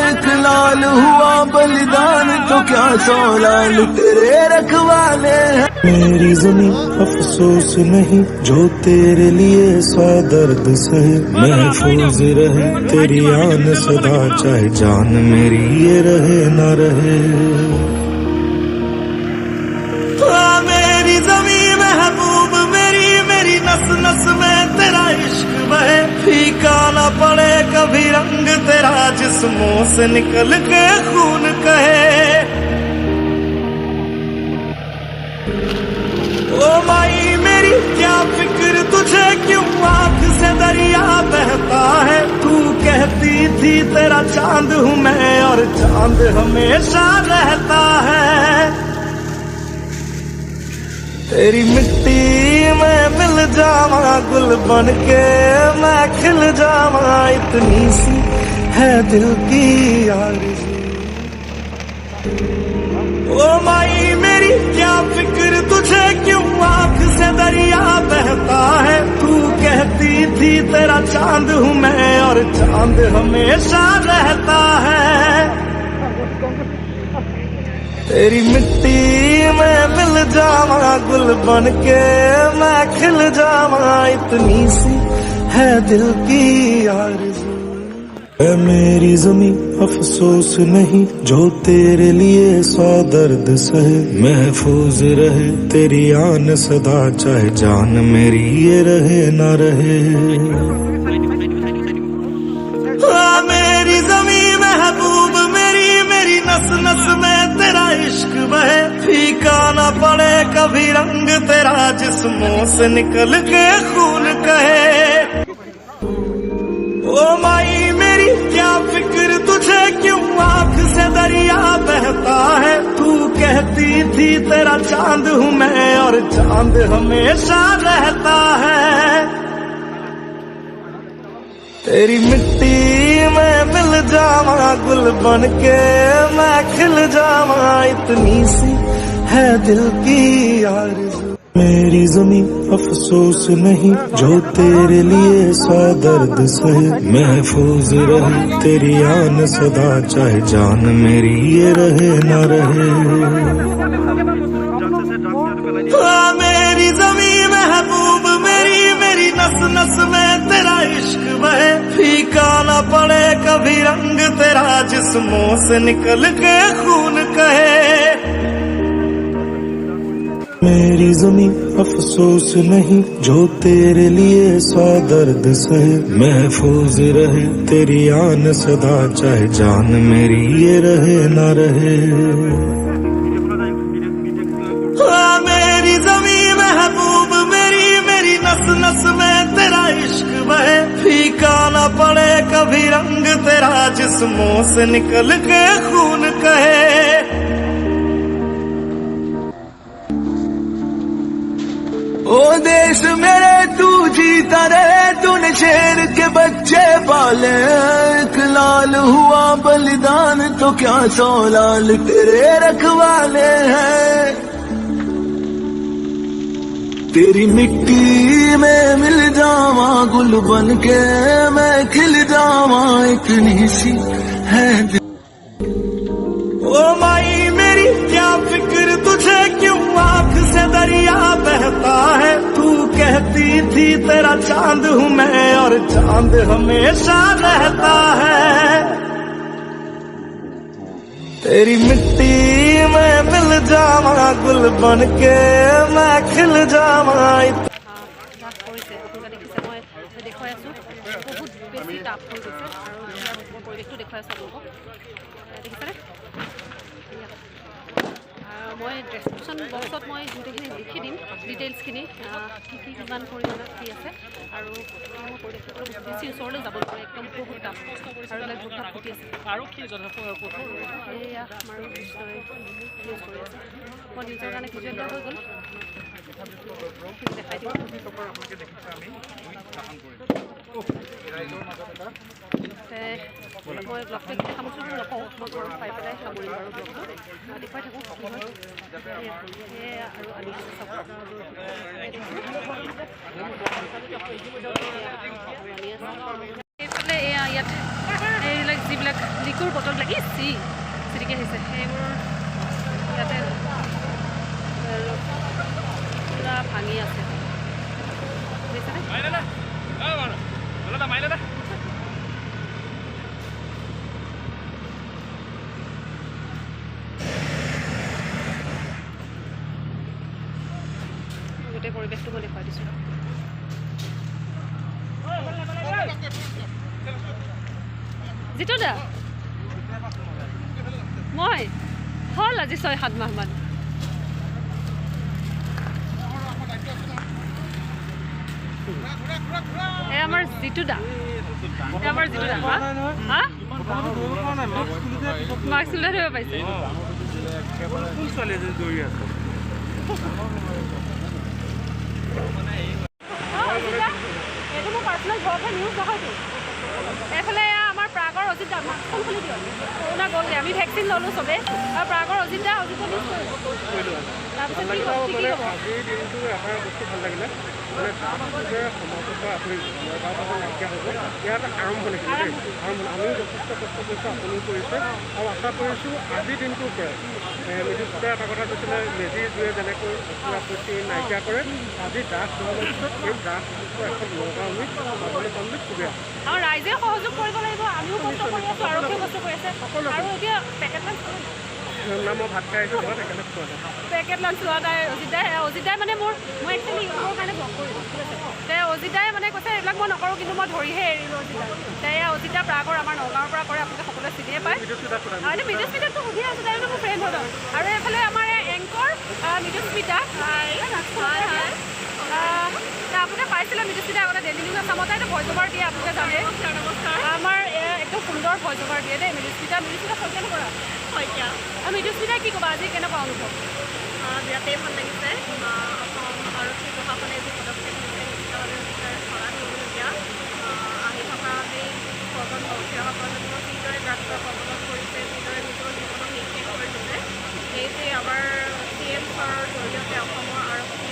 एक लाल हुआ बलिदान तो क्या 100 लाल तेरे रखवाले मेरी ज़मीं अफसोस नहीं जो तेरे लिए 100 दर्द सहे महफूज रहे तेरी आन सदा चाहे जान मेरी ये रहे ना रहे मेरी ज़मीं महबूब मेरी नस नस में तेरा इश्क बहे फीका ना पड़े कभी रंग तेरा जिस्मों से निकल के खून कहे ओ माई मेरी क्या फिक्र तुझे क्यों आँख से दरिया बहता है तू कहती थी तेरा चांद हूँ मैं और चांद हमेशा रहता है तेरी मिट्टी में मिल जावा गुल बन के मैं खिल जावा इतनी सी है दिल की आरज़ू ओ माई मेरी क्या फिक्र तुझे क्यों आँख से दरिया बहता है तू कहती थी तेरा चांद हूँ मैं और चांद हमेशा रहता है तेरी मिट्टी में मिल जावा गुल बन के मैं खिल जावा इतनी सी है दिल की आरज़ू मेरी ज़मीं अफसोस नहीं जो तेरे लिए 100 दर्द सहे महफूज रहे तेरी आन सदा चाहे जान मेरी ये रहे ना रहे मेरी ज़मीं महबूब मेरी नस नस में तेरा इश्क बहे फीका ना पड़े कभी रंग तेरा जिस्मों से निकल के खून कहे ओ माई मेरी क्या फिक्र तुझे क्यों आँख से दरिया बहता है तू कहती थी तेरा चांद हूँ मैं और चांद हमेशा रहता है तेरी मिट्टी में मिल जावा गुल बन के मैं खिल जावा इतनी सी है दिल की आरज़ू मेरी ज़मीं अफसोस नहीं जो तेरे लिए सौ दर्द सहे महफूज रहे तेरी आन सदा चाहे जान मेरी ये रहे न रहे मेरी ज़मीं महबूब मेरी नस नस में तेरा इश्क बहे फीका न पड़े कभी रंग तेरा जिस्मों से निकल के खून कहे मेरी ज़मीं अफसोस नहीं जो तेरे लिए सौ दर्द सहे महफूज रहे तेरी आन सदा चाहे जान मेरी ये रहे न रहे मेरी ज़मीं महबूब मेरी नस नस में तेरा इश्क बहे फीका न पड़े कभी रंग तेरा जिस्मों से निकल के खून कहे ओ देश मेरे तू जीता रहे तूने शेर के बच्चे पाले एक लाल हुआ बलिदान तो क्या 100 लाल तेरे रखवाले हैं तेरी मिट्टी में मिल जावा गुल बन के मैं खिल जावा इतनी सी है ओ माई मेरी क्या फिक्र तुझे क्यों आँख से दरिया बहता है तू कहती थी तेरा चांद हूँ मैं और चांद हमेशा रहता है तेरी मिट्टी में मिल जावा गुल बन के मैं खिल जावा মই ডেছক্ৰিপশ্যন বক্সত মই গোটেইখিনি লিখি দিম ডিটেইলছখিনি কি কিমান পৰিমাণত কি আছে আৰু মই কৰি দেখিছোঁ বেছি ওচৰলৈ যাব নোৱাৰে একদম বহুত টাফ আৰু এইবিলাক বহুত টাফ ফুটি আছে আৰু কি যথেষ্ট কঠোৰ এয়া আমাৰ ইউজ কৰি আছে মই নিউজৰ কাৰণে ভিজুৱেল দিয়া হৈ গ'ল দেখাই দিওঁ মই ব্লগটো এতিয়া সামৰিছোঁ নকওঁ মই ঘৰত পাই পেলাই সামৰিম বাৰু ব্লগটো দেখুৱাই থাকোঁ সেয়া আৰু আমি এইফালে এয়া ইয়াত এইবিলাক যিবিলাক লিকুৰ বটল লাগি চিটিকি আহিছে সেইবোৰ ইয়াতে পুৰা ভাঙি আছে গোটেই পৰিৱেশটো মই দেখুৱাই দিছোঁ জিতু দা মই হ'ল আজি 6-7 মাহমান আমাৰ জিতু দা মাস্ক উলাই ধৰিব পাইছে এইটো মোৰ পাৰ্চনেল ঘৰতে নিউজ নহয়তো এইফালে আমাৰ প্ৰাগৰ অজিত দা মাস্কখন খুলি দিয়ক কৰোণা গ'লগৈ আমি ভেকচিন ল'লোঁ চবেই আৰু প্ৰাগৰ অজিত দা নিউজ কৰিলোঁ তাৰপিছত কি আজিৰ দিনটো আমাৰ বস্তু ভাল লাগিলে মানে সমাজৰ পৰা আঁতৰি নাইকিয়া হ'ব ইয়াত আৰম্ভণি আমিও যথেষ্ট কষ্ট কৰিছোঁ আপুনিও কৰিছে আৰু আশা কৰিছোঁ আজিৰ দিনটোৰ পৰাই মেজিকতে এটা কথা কৈছিলে মেজিৰ জুয়ে যেনেকৈ আপত্তি নাইকিয়া কৰে আজি ড্ৰাগছ নোহোৱাৰ পিছত এই ড্ৰাগছ এখন নগাঁও আমি পাবলৈ পাম বুলি খুবেই আৰু ৰাইজে সহযোগ কৰিব লাগিব আমিও কষ্ট কৰি আছোঁ আৰক্ষীয়ে কষ্ট কৰি আছে আৰু এতিয়া পেকেট লাঞ্চ মই ভাত খাই আহিছোঁ ঘৰত একেলগে খোৱা যায় পেকেট লাঞ্চ লোৱা নাই অজিত দাই মানে মই একচুৱেলি ইউটিউবৰ কাৰণে ব্লগ কৰিছোঁ ঠিক আছে অজিত দাই মানে কৈছে এইবিলাক মই নকৰোঁ কিন্তু মই ধৰিহে এৰিলোঁ অজিত দা প্ৰাগৰ আমাৰ নগাঁৱৰ পৰা কৰে আপোনালোকে সকলোৱে চিনিয়ে পায় আৰু মিডিয়াটো সুধি আছোঁ তাই মোৰ ফ্ৰেণ্ড হ'ল আৰু এইফালে আমাৰ এংকৰ মিডিয়াস্মিতা আপোনালোকে পাইছিলে মিডিয়াস্মিতা আগতে ডেইলি নিউজ চামতে এইটো ভইচ অভাৰ দিয়ে আপোনালোকে জানে আমাৰ একদম সুন্দৰ ভইচ অভাৰ দিয়ে দেই মিডিয়াস্মিতা শইকীয়া কৰা শইকীয়া আৰু মিডিয়াস্মিতাই কি ক'বা আজি কেনেকুৱা অনুভৱ বিৰাটেই ভাল লাগিছে অসম আৰক্ষী প্ৰশাসনে যি পদক্ষেপ লৈছে নিশ্চিতভাৱে শলাগ ল'বলগীয়া আহি থকা যি প্ৰজন্ম উঠি অহা প্ৰজন্মৰ যিদৰে ড্ৰাগছৰ কবলত পৰিছে, যিদৰে নিজৰ জীৱনক নিক্ষেপ কৰি দিছে, সেইটোৱে আমাৰ CM ছাৰৰ জৰিয়তে অসমৰ আৰক্ষী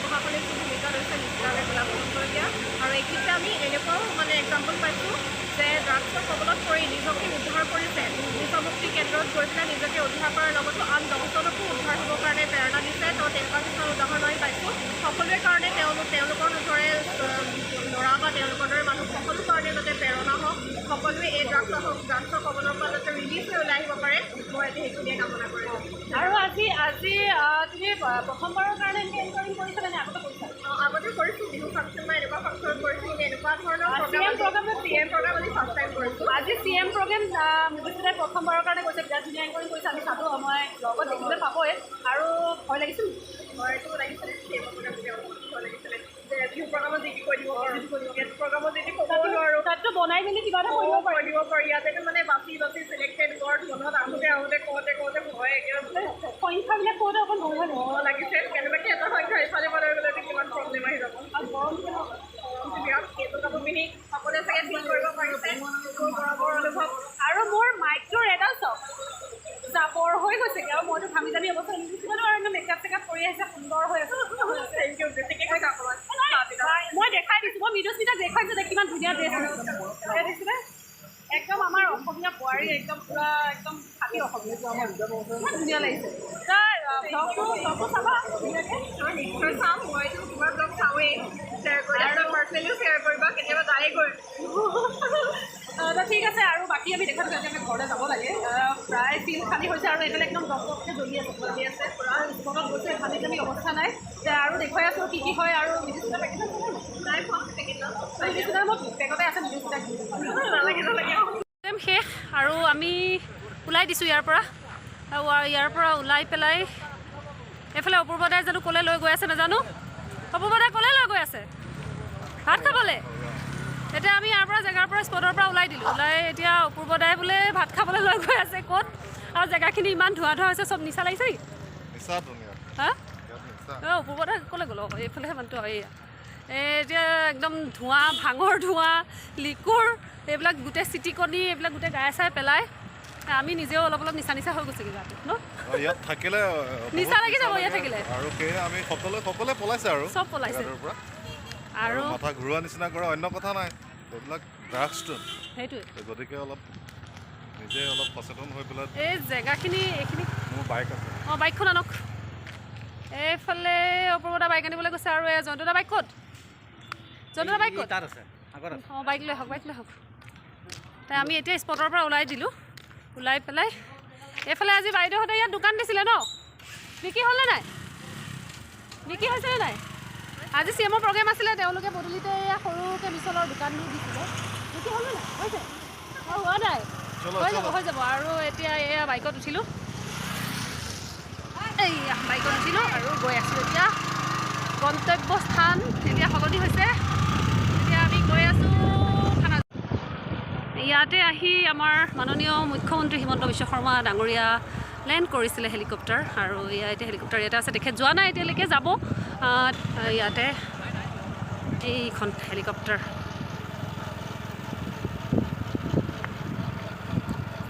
প্ৰশাসনে কি ভূমিকা লৈছে নিশ্চিতভাৱে গোলাপ কৰিবলগীয়া। আৰু এইখিনিতে আমি এনেকুৱাও মানে এক্সাম্পল পাইছোঁ যে ড্ৰাগছৰ কবলত পৰি নিজকে উদ্ধাৰ কৰিছে, নিজমুক্তি কেন্দ্ৰত গৈ পেলাই নিজকে উদ্ধাৰ কৰাৰ লগতো আন 10জনকো উদ্ধাৰ হ'বৰ কাৰণে প্ৰেৰণা দিছে। তো তেনেকুৱা কিছুমান উদাহৰণ আমি পাইছোঁ। সকলোৰে কাৰণে তেওঁলোকৰ দৰে ল'ৰা বা তেওঁলোকৰ দৰে মানুহ সকলো কাৰণে যাতে প্ৰেৰণা হওক, সকলোৱে এই ড্ৰাগছৰ কবলৰ পৰা যাতে ৰিলিজ হৈ ওলাই আহিব পাৰে, মই সেইখিনিয়ে কামনা কৰিছোঁ। আৰু আজি তুমি প্ৰথমবাৰৰ কাৰণে এনকাৰিং কৰিছা নে আগতে কৰিছা? আগতে কৰিছোঁ, বিহু ফাংচন বা এনেকুৱা ফাংচন কৰিছোঁ, কিন্তু এনেকুৱা ধৰণৰ CM প্ৰগ্ৰাম আজি ফাৰ্ষ্ট টাইম কৰিছোঁ। আজি CM প্ৰগ্ৰেম নিশ্চিতভাৱে প্ৰথমবাৰৰ কাৰণে কৰিছে, বিৰাট ধুনীয়া এনকাৰিং কৰিছে। আমি চালোঁ, মই লগত দেখিবলৈ পাবই। আৰু ভয় লাগিছিল? ভয়টো লাগিছিলে, CM প্ৰগ্ৰাম ভয় লাগিছিলে যে বিহু প্ৰগ্ৰামত যি কি কৈ দিব পাৰোঁ, প্ৰগ্ৰামত যি ক'ব নোৱাৰোঁ, তাততো বনাই মেলি কিবা এটা কৰিব পাৰি। ইয়াতেতো মানে বাছি চিলেক্টেড ৱৰ্ড মনত আহোঁতে কওঁতে ভয় একেবাৰে সংখ্যাবিলাক কওঁতে অকণ ভয় লাগিছে। কেনেবাকৈ এটা সংখ্যা ইফালে পালে গ'লে কিমান প্ৰব্লেম আহি যাব। আৰু গৰম বিৰাট সেইটো কাপোৰ পিন্ধি সকলোৱে চাগে ফিল কৰিব পাৰিছে গৰমৰ অনুভৱ। আৰু মোৰ মাইকটোৰ এডাল চাওক জাবৰ হৈ গৈছেগৈ, আৰু মইতো ঘামি জামি অৱস্থা নিদিছিলোঁ আৰু মেকআপ চেকআপ কৰি আহিছে, সুন্দৰ হৈ আছে। থেংক ইউ, বেছিকৈ কৈছে অকণমান। মই দেখাই দিছোঁ, মই মৃদুস্মিতাক দেখাইছোঁ যে কিমান ধুনীয়া ড্ৰেছ দেখিছিলে। একদম আমাৰ অসমীয়া বোৱাৰী, একদম পূৰা একদম খাটি অসমীয়া, ইমান ধুনীয়া লাগিছে। ব্লগটো চাবা ধুনীয়াকৈ? নিশ্চয় চাম, মইতো তোমাৰ ব্লগ চাওঁৱেই, শ্বেয়াৰ কৰি আৰু পাৰ্চনেলিও শ্বেয়াৰ কৰিবা, কেতিয়াবা যায়ে কৰিম। তো ঠিক আছে, আৰু বাকী আমি দেখা পাইছোঁ আমি ঘৰলৈ যাব লাগে। প্ৰায় ফিল্ড খালী হৈছে আৰু এইফালে একদম দপদপকৈ জ্বলি আছে পূৰা স্পটত গৈছে, খালি জানি অৱস্থা নাই। আৰু দেখুৱাই আছোঁ কি কি হয়। আৰু মিডিচিনা পেকেট নাই পোৱা, মিডিচিনা মোৰ পেকতে আছে, মিডিচিনা নালাগে শেষ। আৰু আমি ওলাই দিছোঁ ইয়াৰ পৰা, আৰু ইয়াৰ পৰা ওলাই পেলাই এইফালে অপূৰ্বদাই জানো ক'লৈ লৈ গৈ আছে নাজানো। অপূৰ্বদাই ক'লৈ লৈ গৈ আছে? ভাত খাবলৈ। এতিয়া আমি ইয়াৰ পৰা জেগাৰ পৰা স্পটৰ পৰা ওলাই দিলোঁ, ওলাই এতিয়া অপূৰ্বদাই বোলে ভাত খাবলৈ লৈ গৈ আছে ক'ত। আৰু জেগাখিনি ইমান ধোঁৱা হৈছে, চব নিচা লাগিছে নেকি? হা? অপূৰ্বদাই ক'লৈ গ'ল? এইফালেহে মানুহটো এইয়া এতিয়া একদম ধোঁৱা, ভাঙৰ ধোঁৱা, লিকুৰ এইবিলাক গোটেই চিটিকনি এইবিলাক গোটেই গায়ে চাই পেলাই আমি নিজেও অলপ নিচা হৈ গৈছেগৈ গাটো ন? ইয়াত থাকিলে নিচা লাগি যাব, ইয়াত থাকিলে। আৰু সেয়ে আমি সকলোৱে পলাইছে আৰু চব পলাইছে। আৰু মাথা ঘূৰোৱা নিচিনা কৰা অন্য কথা নাই, এইবিলাক ড্ৰাগছটো সেইটোৱে। গতিকে নিজে অলপ সচেতন হৈ পেলাই এই জেগাখিনি এইখিনি মোৰ বাইক আছে। বাইকখন আনক। এইফালে অপূৰ্বদা বাইক আনিবলৈ গৈছে। আৰু এই জয়ন্তদা বাইক ক'ত? জয়ন্তদা বাইক ক'ত? তাত আছে। বাইক লৈ আহক। তাই আমি এতিয়া স্পটৰ পৰা ওলাই দিলোঁ, ওলাই পেলাই এইফালে আজি বাইদেউহঁতে ইয়াত দোকান দিছিলে ন? বিক্ৰী হ'লনে নাই? বিক্ৰী হৈছেনে নাই? আজি CM প্ৰগ্ৰেম আছিলে, তেওঁলোকে পদূলিতে এয়া সৰুকৈ মিছলৰ দোকান দিছিলে। বিক্ৰী হ'লনে নাই? হৈছে? হোৱা নাই? হৈ যাব। আৰু এতিয়া এয়া বাইকত উঠিলোঁ, বাইকত উঠিলোঁ আৰু গৈ আছোঁ এতিয়া গন্তব্যস্থান। এতিয়া সলনি হৈছে, এতিয়া আমি গৈ আছোঁ খানা। ইয়াতে আহি আমাৰ মাননীয় মুখ্যমন্ত্ৰী হিমন্ত বিশ্ব শৰ্মা ডাঙৰীয়া লেণ্ড কৰিছিলে হেলিকপ্টাৰ। আৰু এতিয়া হেলিকপ্টাৰ ইয়াতে আছে, তেখেত যোৱা নাই এতিয়ালৈকে, যাব ইয়াতে এইখন হেলিকপ্টাৰ।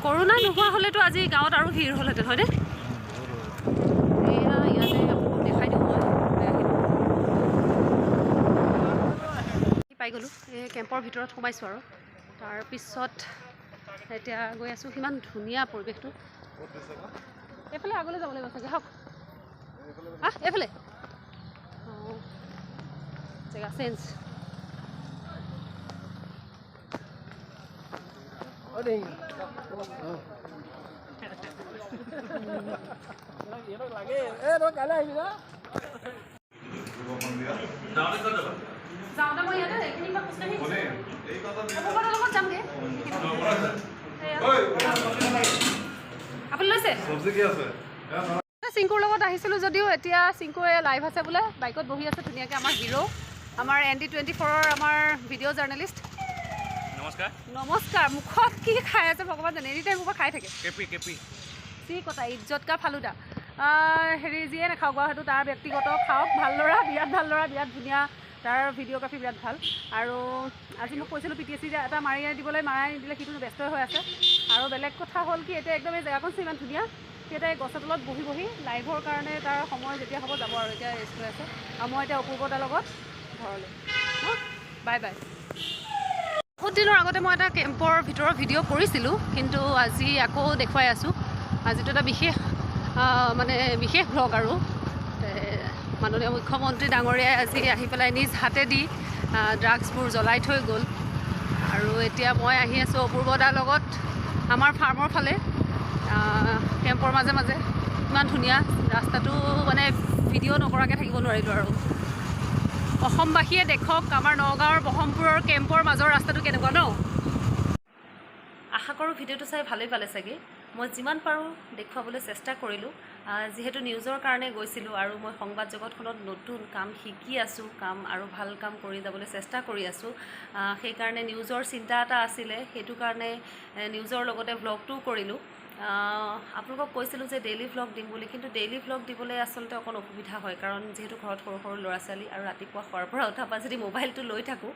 কৰোণা নোহোৱা হ'লেতো আজি গাঁৱত আৰু ভিৰ হ'লহেঁতেন, হয়নে? এয়া ইয়াতে আপোনাক দেখাই দিওঁ মই। পাই গ'লোঁ, এই কেম্পৰ ভিতৰত সোমাইছোঁ আৰু তাৰপিছত এতিয়া গৈ আছোঁ। সিমান ধুনীয়া পৰিৱেশটো। এইফালে আগলৈ যাব লাগিব চাগে। হওক এইফালে জেগা চেঞ্জ। যাওঁতে মই ইয়াতে এইখিনি পৰা খোজকাঢ়ি লগত যামগৈ। আপুনি লৈছে? চিংকুৰ লগত আহিছিলোঁ যদিও এতিয়া চিংকুৱে লাইভ আছে বোলে, বাইকত বহি আছে ধুনীয়াকৈ। আমাৰ হিৰো, আমাৰ ND24ৰ আমাৰ ভিডিঅ' জাৰ্নেলিষ্ট। নমস্কাৰ। মুখত কি খাই আছে ভগৱান জানে, এনি টাইম মুখত খাই থাকে। কি কথা, ইজ্জত কা ফালুদা। হেৰি যিয়ে নাখাওক বাৰু, সেইটো তাৰ ব্যক্তিগত, খাওক। ভাল ল'ৰা, বিৰাট ভাল ল'ৰা, বিৰাট ধুনীয়া তাৰ ভিডিঅ'গ্ৰাফী বিৰাট ভাল আৰু আজি মোক কৈছিলোঁ PTSD এটা মাৰাই নিদিলে সিটো ব্যস্ত হৈ আছে আৰু বেলেগ কথা হ'ল কি এতিয়া একদম এই জেগাখন ইমান ধুনীয়া সি এটা গছৰ তলত বহি লাইভৰ কাৰণে তাৰ সময় যেতিয়া হ'ব যাব আৰু এতিয়া ৰেষ্ট হৈ আছে আৰু মই এতিয়া অপূৰ্বতাৰ লগত ঘৰলৈ বাই বাই বহুত দিনৰ আগতে মই এটা কেম্পৰ ভিতৰৰ ভিডিঅ' কৰিছিলোঁ কিন্তু আজি আকৌ দেখুৱাই আছোঁ আজিতো এটা বিশেষ ভ্লগ আৰু মাননীয় মুখ্যমন্ত্ৰী ডাঙৰীয়াই আজি আহি পেলাই নিজ হাতেদি ড্ৰাগছবোৰ জ্বলাই থৈ গ'ল আৰু এতিয়া মই আহি আছোঁ অপূৰ্বদাৰ লগত আমাৰ ফাৰ্মৰ ফালে কেম্পৰ মাজে মাজে ইমান ধুনীয়া ৰাস্তাটো মানে ভিডিঅ' নকৰাকৈ থাকিব নোৱাৰিলোঁ আৰু অসমবাসীয়ে দেখক আমাৰ নগাঁৱৰ বহমপুৰৰ কেম্পৰ মাজৰ ৰাস্তাটো কেনেকুৱা ন আশা কৰোঁ ভিডিঅ'টো চাই ভালেই পালে চাগে মই যিমান পাৰোঁ দেখুৱাবলৈ চেষ্টা কৰিলোঁ যিহেতু নিউজৰ কাৰণে গৈছিলোঁ আৰু মই সংবাদ জগতখনত নতুন কাম শিকি আছোঁ কাম আৰু ভাল কাম কৰি যাবলৈ চেষ্টা কৰি আছোঁ সেইকাৰণে নিউজৰ চিন্তা এটা আছিলে সেইটো কাৰণে নিউজৰ লগতে ভ্লগটোও কৰিলোঁ আপোনালোকক কৈছিলোঁ যে ডেইলি ভ্লগ দিম বুলি কিন্তু ডেইলি ভ্লগ দিবলৈ আচলতে অকণ অসুবিধা হয় কাৰণ যিহেতু ঘৰত সৰু সৰু ল'ৰা ছোৱালী আৰু ৰাতিপুৱা শোৱাৰ পৰা উঠাৰ পৰা যদি মোবাইলটো লৈ থাকোঁ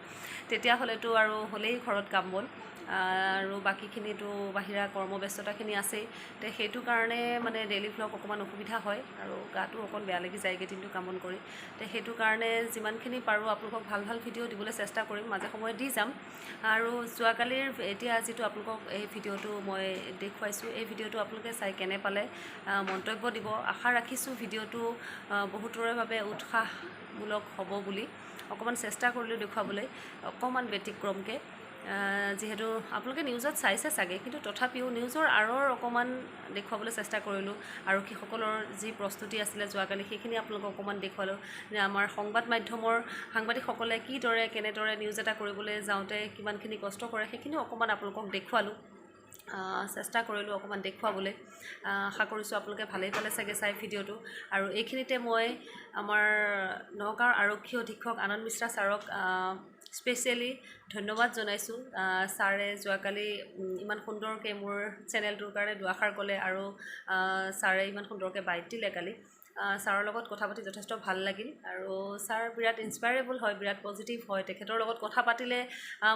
তেতিয়াহ'লেতো আৰু হ'লেই ঘৰত কাম বন আৰু বাকীখিনিতো বাহিৰা কৰ্মব্যস্ততাখিনি আছেই তে সেইটো কাৰণে মানে ডেইলি ভ্লগ অকণমান অসুবিধা হয় আৰু গাটো অকণ বেয়া লাগি যায়গৈ দিনটো কাম বন কৰি তে সেইটো কাৰণে যিমানখিনি পাৰোঁ আপোনালোকক ভাল ভাল ভিডিঅ' দিবলৈ চেষ্টা কৰিম মাজে সময়ে দি যাম আৰু যোৱাকালিৰ এতিয়া যিটো আপোনালোকক এই ভিডিঅ'টো মই দেখুৱাইছোঁ এই ভিডিঅ'টো আপোনালোকে চাই কেনে পালে মন্তব্য দিব আশা ৰাখিছোঁ ভিডিঅ'টো বহুতৰে বাবে উৎসাহমূলক হ'ব বুলি অকণমান চেষ্টা কৰিলোঁ দেখুৱাবলৈ অকণমান ব্যতিক্ৰমকৈ যিহেতু আপোনালোকে নিউজত চাইছে চাগে কিন্তু তথাপিও নিউজৰ আঁৰৰ অকণমান দেখুৱাবলৈ চেষ্টা কৰিলোঁ আৰক্ষীসকলৰ যি প্ৰস্তুতি আছিলে যোৱাকালি সেইখিনি আপোনালোকক অকণমান দেখুৱালোঁ যে আমাৰ সংবাদ মাধ্যমৰ সাংবাদিকসকলে কেনেদৰে নিউজ এটা কৰিবলৈ যাওঁতে কিমানখিনি কষ্ট কৰে সেইখিনিও অকণমান আপোনালোকক দেখুৱালোঁ চেষ্টা কৰিলোঁ অকণমান দেখুৱাবলৈ আশা কৰিছোঁ আপোনালোকে ভালেই পালে চাগে চাই ভিডিঅ'টো আৰু এইখিনিতে মই আমাৰ নগাঁৱৰ আৰক্ষী অধীক্ষক আনন্দ মিশ্ৰা ছাৰক স্পেচিয়েলি ধন্যবাদ জনাইছোঁ ছাৰে যোৱাকালি ইমান সুন্দৰকৈ মোৰ চেনেলটোৰ কাৰণে দুআষাৰ ক'লে আৰু ছাৰে ইমান সুন্দৰকৈ বাইট দিলে কালি ছাৰৰ লগত কথা পাতি যথেষ্ট ভাল লাগিল আৰু ছাৰ বিৰাট ইনস্পায়াৰেবল হয় বিৰাট পজিটিভ হয় তেখেতৰ লগত কথা পাতিলে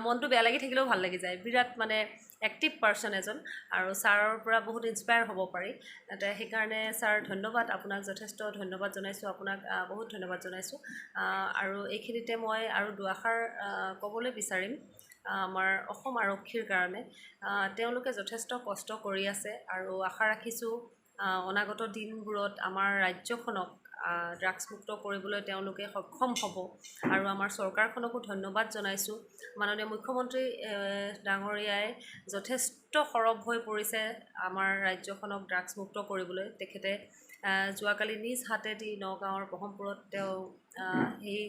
মনটো বেয়া লাগি থাকিলেও ভাল লাগি যায় বিৰাট মানে এক্টিভ পাৰ্চন এজন আৰু ছাৰৰ পৰা বহুত ইনস্পায়াৰ হ'ব পাৰি সেইকাৰণে ছাৰ ধন্যবাদ আপোনাক যথেষ্ট ধন্যবাদ জনাইছোঁ আপোনাক বহুত ধন্যবাদ জনাইছোঁ আৰু এইখিনিতে মই আৰু দুআষাৰ ক'বলৈ বিচাৰিম আমাৰ অসম আৰক্ষীৰ কাৰণে তেওঁলোকে যথেষ্ট কষ্ট কৰি আছে আৰু আশা ৰাখিছোঁ অনাগত দিনবোৰত আমাৰ ৰাজ্যখনক ড্ৰাগছমুক্ত কৰিবলৈ তেওঁলোকে সক্ষম হ'ব আৰু আমাৰ চৰকাৰখনকো ধন্যবাদ জনাইছোঁ মাননীয় মুখ্যমন্ত্ৰী ডাঙৰীয়াই যথেষ্ট সৰব হৈ পৰিছে আমাৰ ৰাজ্যখনক ড্ৰাগছমুক্ত কৰিবলৈ তেখেতে যোৱাকালি নিজ হাতেদি নগাঁৱৰ বহমপুৰত তেওঁ সেই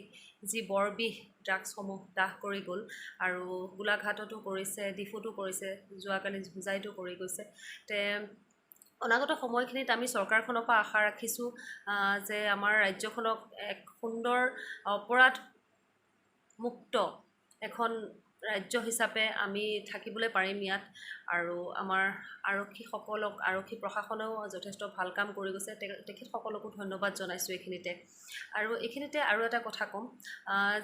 যি বৰবিহ ড্ৰাগছসমূহ দাহ কৰি গ'ল আৰু গোলাঘাটতো কৰিছে ডিফুতো কৰিছে যোৱাকালি হোজাইতো কৰি গৈছে তে অনাগত সময়খিনিত আমি চৰকাৰখনৰ পৰা আশা ৰাখিছোঁ যে আমাৰ ৰাজ্যখনক এক সুন্দৰ অপৰাধমুক্ত এখন ৰাজ্য হিচাপে আমি থাকিবলৈ পাৰিম ইয়াত আৰু আমাৰ আৰক্ষীসকলক আৰক্ষী প্ৰশাসনেও যথেষ্ট ভাল কাম কৰি গৈছে তেখেতসকলকো ধন্যবাদ জনাইছোঁ এইখিনিতে আৰু আৰু এটা কথা ক'ম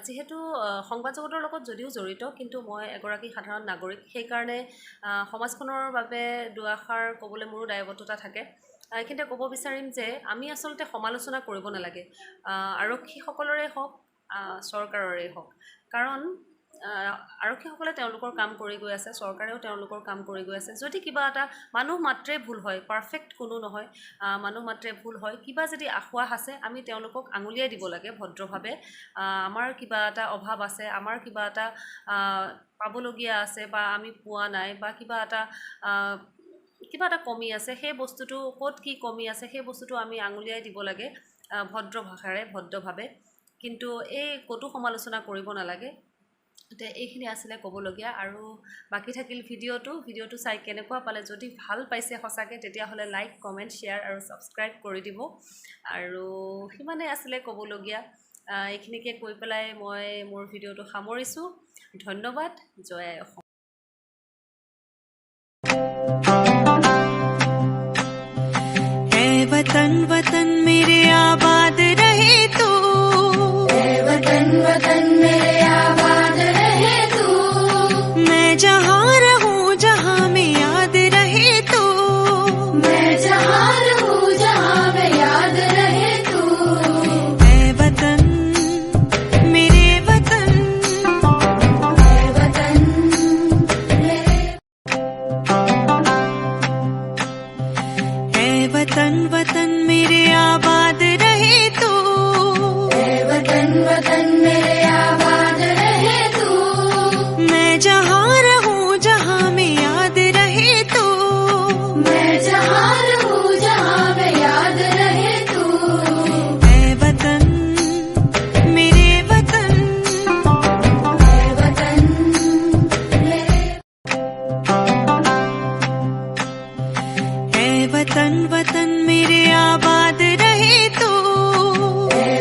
যিহেতু সংবাদ জগতৰ লগত যদিও জড়িত কিন্তু মই এগৰাকী সাধাৰণ নাগৰিক সেইকাৰণে সমাজখনৰ বাবে দুআষাৰ ক'বলৈ মোৰো দায়বদ্ধতা থাকে এইখিনিতে ক'ব বিচাৰিম যে আমি আচলতে সমালোচনা কৰিব নালাগে আৰক্ষীসকলৰে হওক চৰকাৰৰে হওক কাৰণ আৰক্ষীসকলে তেওঁলোকৰ কাম কৰি গৈ আছে চৰকাৰেও তেওঁলোকৰ কাম কৰি গৈ আছে যদি কিবা এটা মানুহ মাত্ৰে ভুল হয় পাৰফেক্ট কোনো নহয় মানুহ মাত্ৰে ভুল হয় কিবা যদি আখোৱাহ আছে আমি তেওঁলোকক আঙুলিয়াই দিব লাগে ভদ্ৰভাৱে আমাৰ কিবা এটা অভাৱ আছে আমাৰ কিবা এটা পাবলগীয়া আছে বা আমি পোৱা নাই বা কিবা এটা কমি আছে সেই বস্তুটো ক'ত কি কমি আছে সেই বস্তুটো আমি আঙুলিয়াই দিব লাগে ভদ্ৰ ভাষাৰে ভদ্ৰভাৱে কিন্তু এই ক'তো সমালোচনা কৰিব নালাগে এইখিনি আছিলে ক'বলগীয়া আৰু বাকী থাকিল ভিডিঅ'টো চাই কেনেকুৱা পালে যদি ভাল পাইছে সঁচাকৈ তেতিয়াহ'লে লাইক কমেণ্ট শ্বেয়াৰ আৰু ছাবস্ক্ৰাইব কৰি দিব আৰু সিমানেই আছিলে ক'বলগীয়া এইখিনিকে কৈ পেলাই মই মোৰ ভিডিঅ'টো সামৰিছোঁ ধন্যবাদ জয় আই অসম वतन वतन